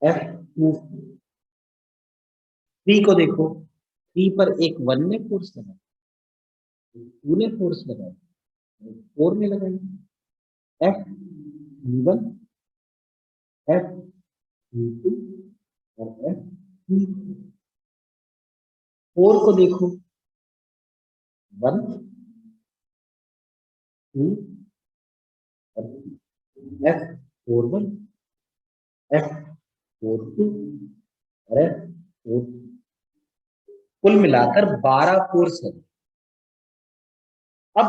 F23 को देखो, 3 पर एक 1 ने फोर्स लगाई, 2 ने फोर्स लगाई, 4 ने लगाई। F31, F32 और F34 को देखो, 1, 2 और F41, F42 और F42, कुल मिलाकर 12 फोर्स है। अब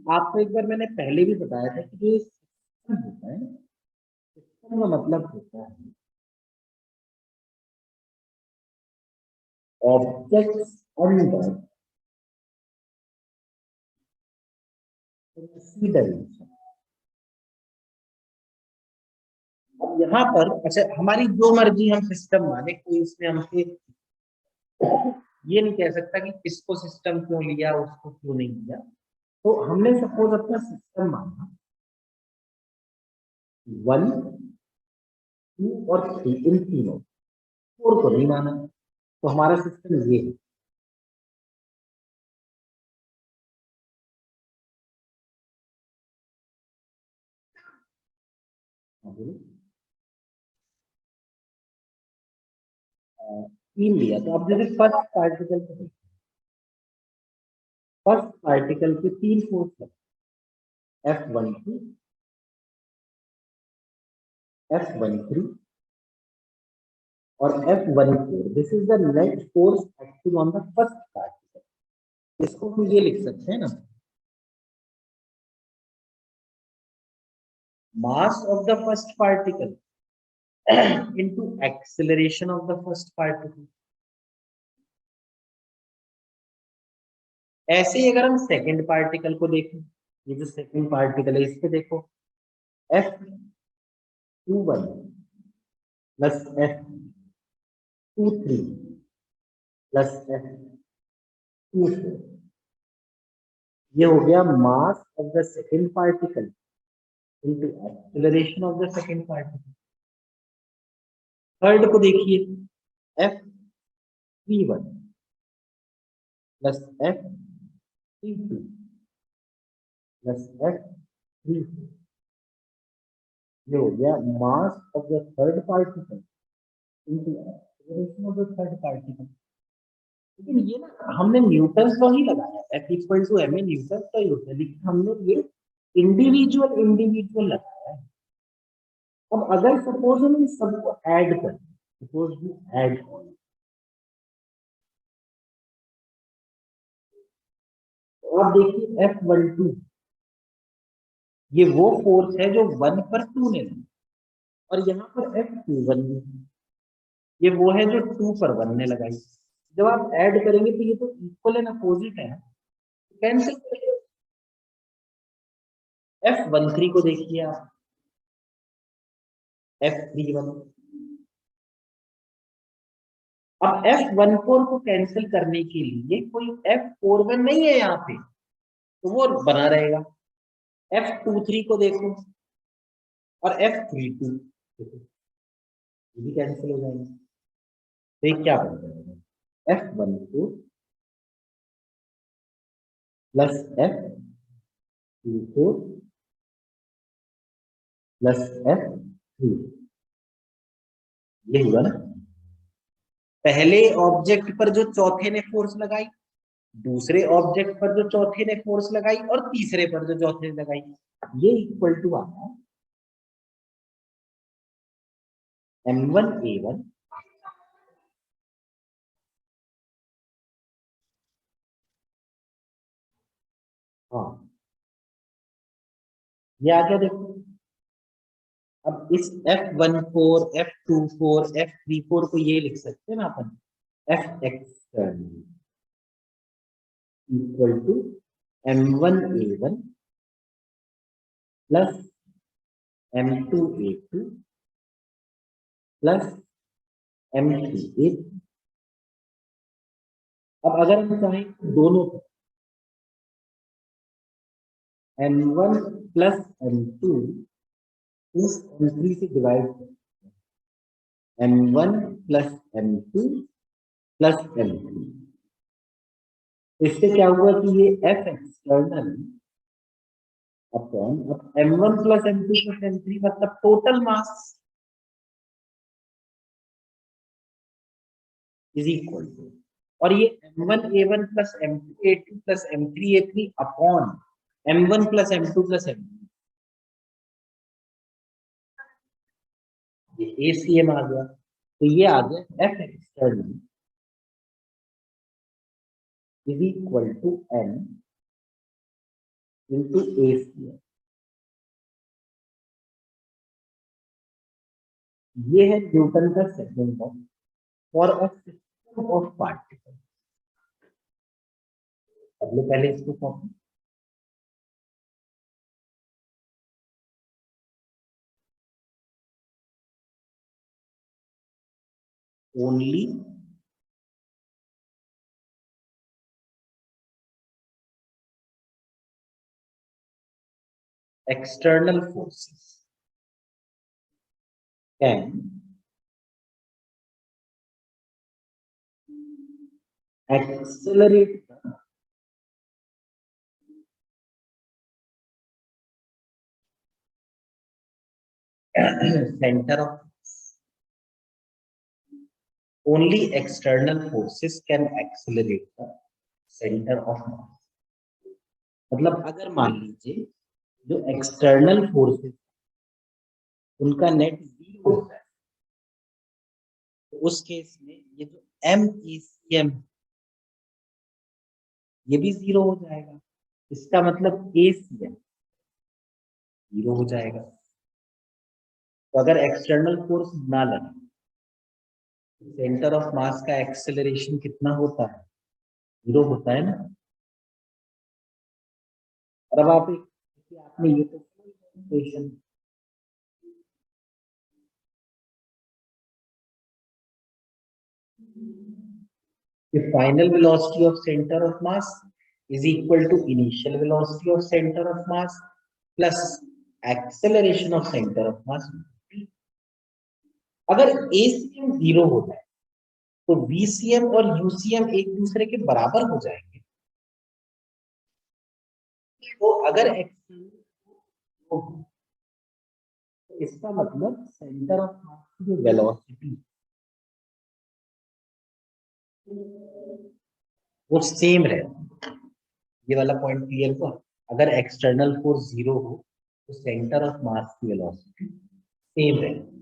आपको एक बार मैंने पहले भी बताया था कि जो सिस्टम होता है, सिस्टम का मतलब होता है ऑब्जेक्ट्स अंडर कंसीडरेशन। अब यहाँ पर अच्छा, हमारी जो मर्जी हम सिस्टम माने, कोई इसमें हमसे ये नहीं कह सकता कि किसको सिस्टम क्यों लिया, उसको क्यों नहीं लिया। तो हमने सपोज अपना सिस्टम माना 1, 2 और 3, इन तीनों, 4 को नहीं माना, तो हमारा सिस्टम ये है। तीन लिया, तो अब जैसे फर्स्ट पार्टिकल पे, फर्स्ट पार्टिकल पे 3 फोर्स है, F12, F13 और F14। This is the net force acting on the first particle. इसको हम ये लिख सकते हैं ना, मास of the first particle into acceleration of the first particle। ऐसे ही अगर हम सेकंड पार्टिकल को देखें, ये जो सेकंड पार्टिकल है, इस पे देखो F21 plus F23 plus F24, ये हो गया mass of the second particle into acceleration of the second particle. Third को देखिए, F31 plus F32 plus F34, ये हो गया mass of the third particle into acceleration of the third particle. लेकिन ये ना हमने न्यूटन लॉ ही लगाया, F equal to ma Newton का ही होता है, लेकिन हमने ये इंडिविजुअल इंडिविजुअल लगाया है। अब अगर सपोज हम इन सबको ऐड करें, सपोज वी ऐड, तो आप देखिए F12, ये वो फोर्स है जो 1 पर 2 ने ली, और यहाँ पर F21 भी है, ये वो है जो 2 पर 1 ने लगाई। जब आप ऐड करेंगे तो ये तो इक्वल एंड अपोजिट है, कैंसिल करेंगे। F13 को देखिए आप, F31, अब F14 को कैंसिल करने के लिए कोई F41 नहीं है यहाँ पे, तो वो बना रहेगा। F23 को देखो और F32 देखो, ये भी कैंसिल हो जाएंगे। तो ये क्या बन जाएगा, F14 plus F24 plus F3, ये हुआ ना। पहले ऑब्जेक्ट पर जो चौथे ने फोर्स लगाई, दूसरे ऑब्जेक्ट पर जो चौथे ने फोर्स लगाई, और तीसरे पर जो चौथे ने लगाई, ये इक्वल टू आता है M1A1 हाँ ये आ गया देखो। अब इस F14 F24 F34 को ये लिख सकते हैं ना अपन, F external equal to M1A1 plus M2A2 plus M3A। अब अगर हम चाहें तो दोनों M1 प्लस M2 इस M3 से डिवाइड करते हैं, M1 plus M2 plus M3। इससे क्या हुआ कि ये F एक्सटर्नल अपॉन, अब M1 plus M2 plus M3 मतलब total mass is equal to, और ये M1A1 plus M2A2 plus M3A3 upon M1 plus M2 plus M3, ये ACM आ गया। तो ये आ गया F external is equal to M into ACM। ये है न्यूटन का second law for a system of particle. पहले इसको copy, only external forces can accelerate the center of mass. Only external forces can accelerate the center of mass. मतलब अगर मान लीजिए जो एक्सटर्नल फोर्सेस उनका नेट जीरो होता है, तो उस केस में ये जो MECM ये भी जीरो हो जाएगा। इसका मतलब ACM जीरो हो जाएगा। तो अगर एक्सटर्नल फोर्स ना लगे, सेंटर ऑफ मास का एक्सेलरेशन कितना होता है, जीरो होता है ना। और अब आप आपने ये तो equation, the final velocity of center of mass is equal to initial velocity of center of mass plus acceleration of center of mass। अगर ACM जीरो हो जाए तो VCM और UCM एक दूसरे के बराबर हो जाएंगे। तो अगर तो इसका मतलब सेंटर ऑफ मास की जो वेलोसिटी वो सेम रहेगा। ये वाला पॉइंट क्लियर हुआ। अगर एक्सटर्नल फोर्स जीरो हो तो सेंटर ऑफ मास की वेलोसिटी सेम रहेगी।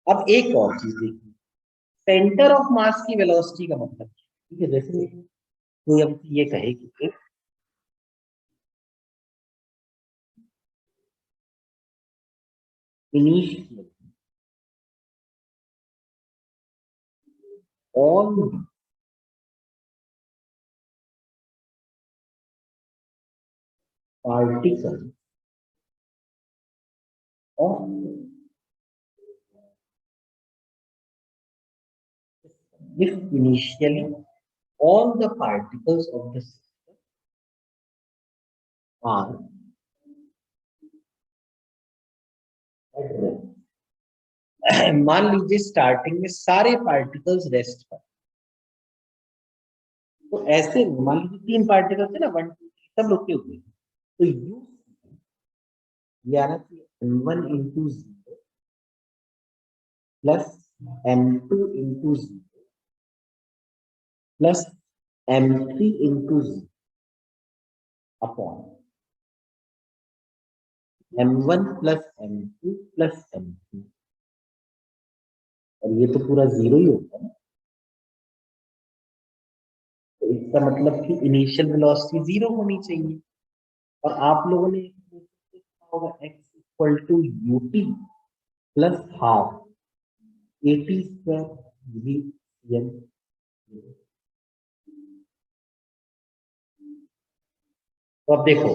अब एक और चीज देखिए, सेंटर ऑफ मास की वेलोसिटी का मतलब ठीक है, जैसे कोई अब ये कहे कि initial all particle of if initially all the particles of the system are at rest। मान लीजिए स्टार्टिंग में सारे पार्टिकल्स रेस्ट पर, तो ऐसे मान लीजिए तीन पार्टिकल्स थे ना, 1 2 3 सब रुके हुए, तो यू ये आना चाहिए m1 into zero plus m2 into zero plus m3 into zero upon m1 plus m2 plus m3, और ये तो पूरा जीरो ही होता है ना, तो इसका मतलब कि इनिशियल वेलोसिटी जीरो होनी चाहिए। और आप लोगों ने देखा होगा x equal to UT plus half AT square वी। तो अब देखो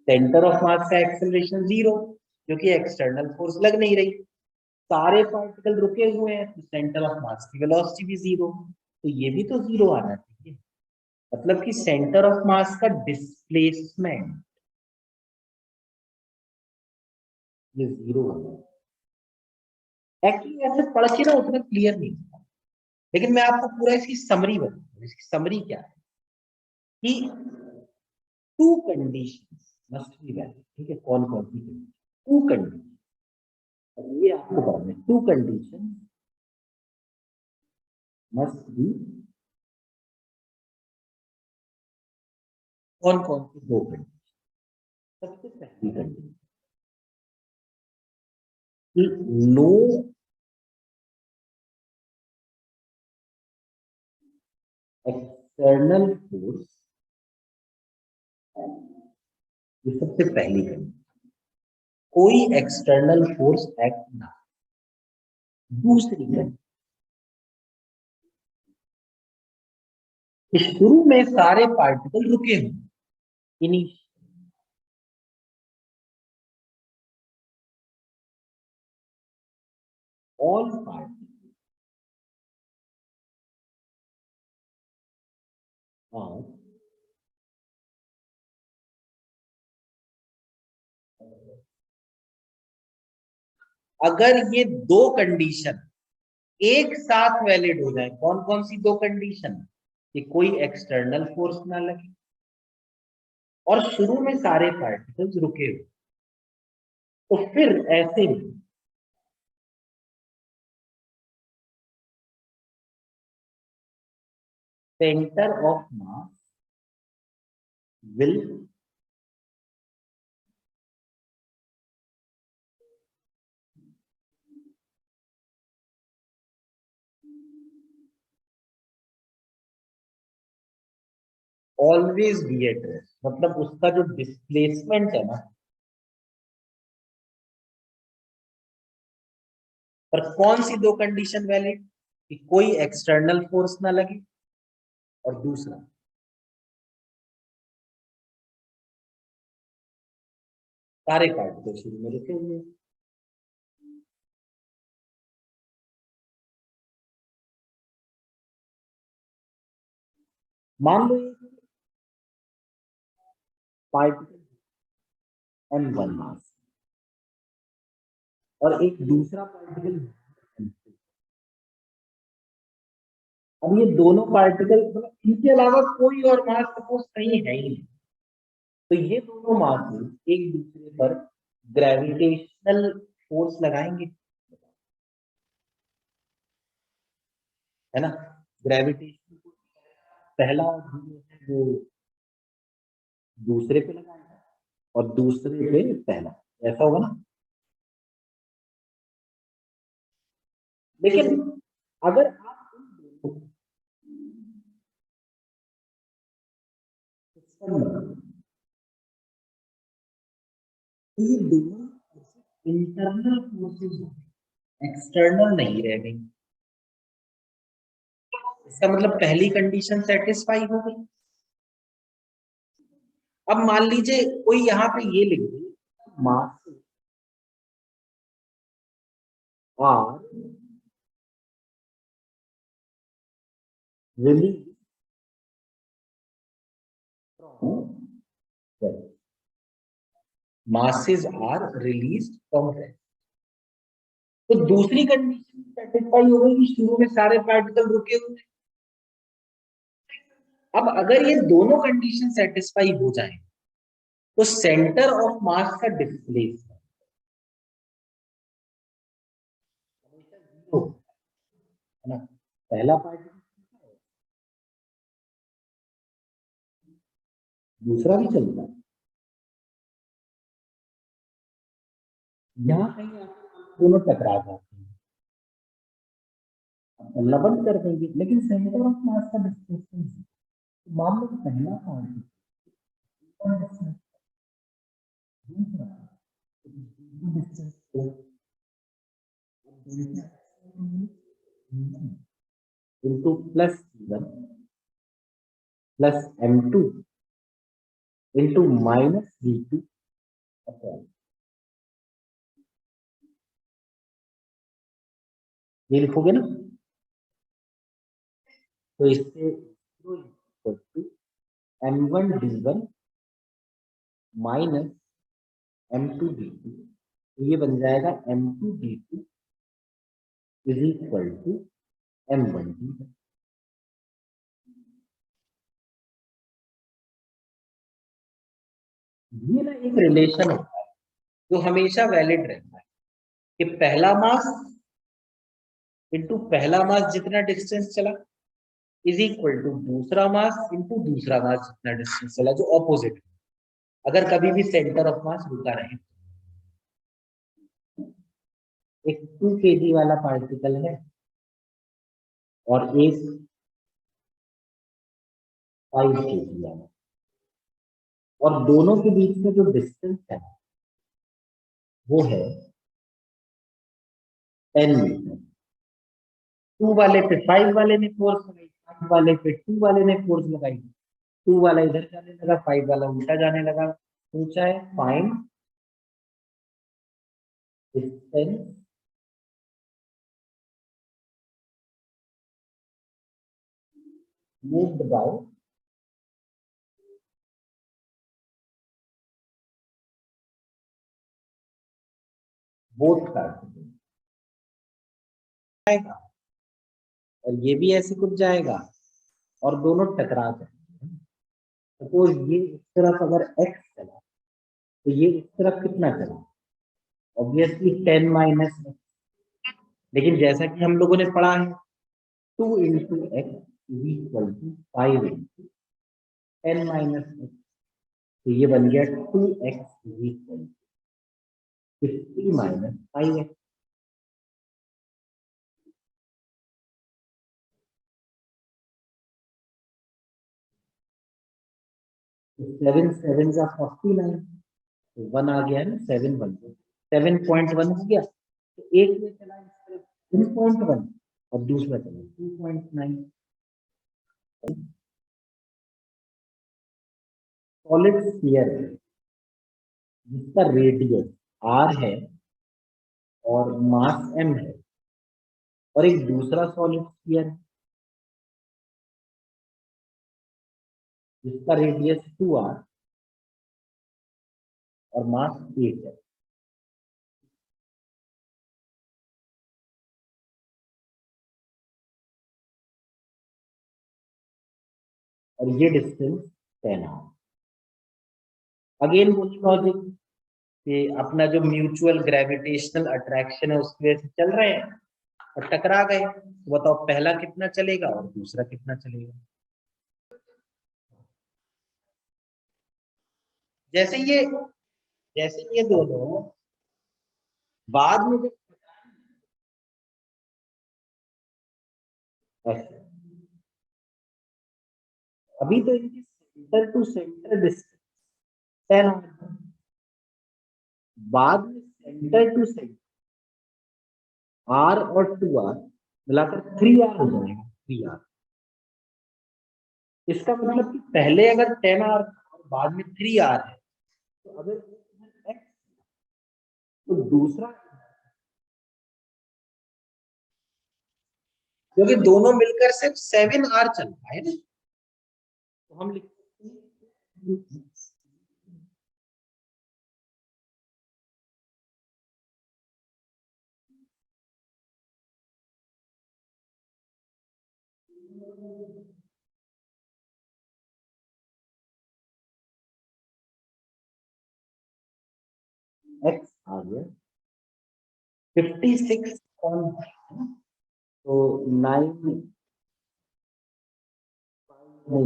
सेंटर ऑफ मास का एक्सेलरेशन जीरो, क्योंकि एक्सटर्नल फोर्स लग नहीं रही, सारे पार्टिकल रुके हुए हैं, तो सेंटर ऑफ मास की वेलोसिटी भी जीरो, तो ये भी तो जीरो आना चाहिए। मतलब कि सेंटर ऑफ मास का डिस्प्लेसमेंट ये जीरो होगा। एक्चुअली ऐसे पढ़ के ना उतना क्लियर नहीं था, लेकिन मैं आपको पूरा इसकी समरी बताऊं। इसकी समरी क्या है कि to conditions must be valid. ठीक है, कौन कौन सी कंडीशन? टू कंडीशन, ये आपको बताना है। टू कंडीशन मस्ट बी, कौन कौन सी दो कंडीशन? सबसे पहली कंडीशन नो एक्सटर्नल फोर्स, ये सबसे पहली कंडीशन, कोई एक्सटर्नल फोर्स एक्ट ना। दूसरी कंडीशन, शुरू में सारे पार्टिकल रुके हुए, इनिशियल ऑल पार्टिकल आर अगर ये दो कंडीशन एक साथ वैलिड हो जाए, कौन कौन सी दो कंडीशन? कि कोई एक्सटर्नल फोर्स ना लगे और शुरू में सारे पार्टिकल्स रुके हुए, तो फिर ऐसे में centre of mass will always be at rest. मतलब उसका जो डिस्प्लेसमेंट है ना, पर कौन सी दो कंडीशन वैलिड? कि कोई एक्सटर्नल फोर्स ना लगे, और दूसरा सारे पार्टिकल शुरू में रुके हुए। मान लो पार्टिकल m1 मास और एक दूसरा पार्टिकल, अब ये दोनों पार्टिकल मतलब इनके अलावा कोई और मास सपोज कहीं है ही नहीं, तो ये दोनों मास एक दूसरे पर ग्रेविटेशनल फोर्स लगाएंगे, है ना? ग्रेविटेशनल पहला वो दूसरे पे लगाएगा और दूसरे पे पहला, ऐसा होगा ना? लेकिन अगर आप ये दोनों इंटरनल फोर्सेस, एक्सटर्नल नहीं रह गई, इसका मतलब पहली कंडीशन सेटिस्फाई हो गई। अब मान लीजिए कोई यहाँ पे ये लिख दे, mass are release from, masses are released from rest। तो दूसरी कंडीशन सेटिस्फाई हो गई कि शुरू में सारे पार्टिकल रुके हुए। अब अगर ये दोनों कंडीशन सेटिस्फाई हो जाए, तो सेंटर ऑफ मास का डिस्प्लेसमेंट हमेशा जीरो है ना। पहला पार्ट दूसरा भी चलता है, यहाँ कहीं दोनों टकरा जाते हैं, चलना बंद कर देंगे, लेकिन सेंटर ऑफ मास का डिस्प्लेसमेंट मान लो पहला पार्ट दूसरा into plus one plus m2 into minus v2 ये लिखोगे ना, तो इससे m1d1 माइनस m2d2, ये बन जाएगा m2d2 is equal to m1d1। ये ना एक रिलेशन होता है जो हमेशा वैलिड रहता है कि पहला मास इंटू पहला मास जितना डिस्टेंस चला इज इक्वल टू दूसरा मास इंटू दूसरा मास जितना डिस्टेंस चला, जो ऑपोजिट, अगर कभी भी सेंटर ऑफ मास रुका रहे। एक 2 kg वाला पार्टिकल है और एक 5 kg वाला, और दोनों के बीच में जो डिस्टेंस है वो है 10 मीटर। 2 वाले पे 5 वाले ने फोर्स लगाई, 5 वाले पे 2 वाले ने फोर्स लगाई, 2 वाला इधर जाने लगा, 5 वाला उल्टा जाने लगा। पूछा है find distance moved by both particle, और ये भी ऐसे कुछ जाएगा और दोनों टकरा जाएंगे। सपोज ये इस तरफ अगर x चला तो ये इस तरफ कितना चला, ऑब्वियसली 10 माइनस, लेकिन जैसा कि हम लोगों ने पढ़ा है 2 into X is equal to 5 into 10 minus X, तो ये बन गया 2x is equal to 50 minus 5x। तो 7 7 का 49, तो 1 आ गया है ना, 7 बन गया, 7.1 हो गया। तो एक में चला इस तरफ 3.1 और दूसरा चला 2.9। सॉलिड स्फीयर जिसका रेडियस r है और मास m है, और एक दूसरा सॉलिड स्फीयर जिसका रेडियस 2r और मास 8 है। और ये डिस्टेंस 10r। अगेन वही लॉजिक कि अपना जो म्यूचुअल ग्रेविटेशनल अट्रैक्शन है उसकी वजह से चल रहे हैं और टकरा गए, तो बताओ पहला कितना चलेगा और दूसरा कितना चलेगा। जैसे ये जैसे ये दोनों बाद में जब ऐसे, अभी तो इनकी centre to centre distance 10r, बाद में सेंटर टू सेंटर r और 2r मिलाकर 3r हो जाएगा, 3r। इसका मतलब कि पहले अगर 10r और बाद में 3r है, तो अगर x, तो दूसरा, क्योंकि दोनों मिलकर सिर्फ 7r चल रहा है ना, तो हम लिखते हैं x आ गया 56 तो 9 9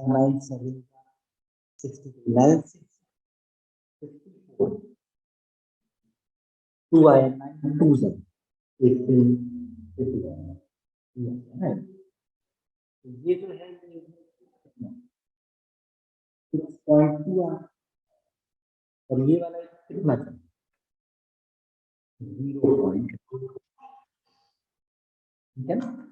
9 7 69 54 2 आया 9 2 से 18 ये जो है 6.2 और ये वाला कितना था 0. ठीक है ना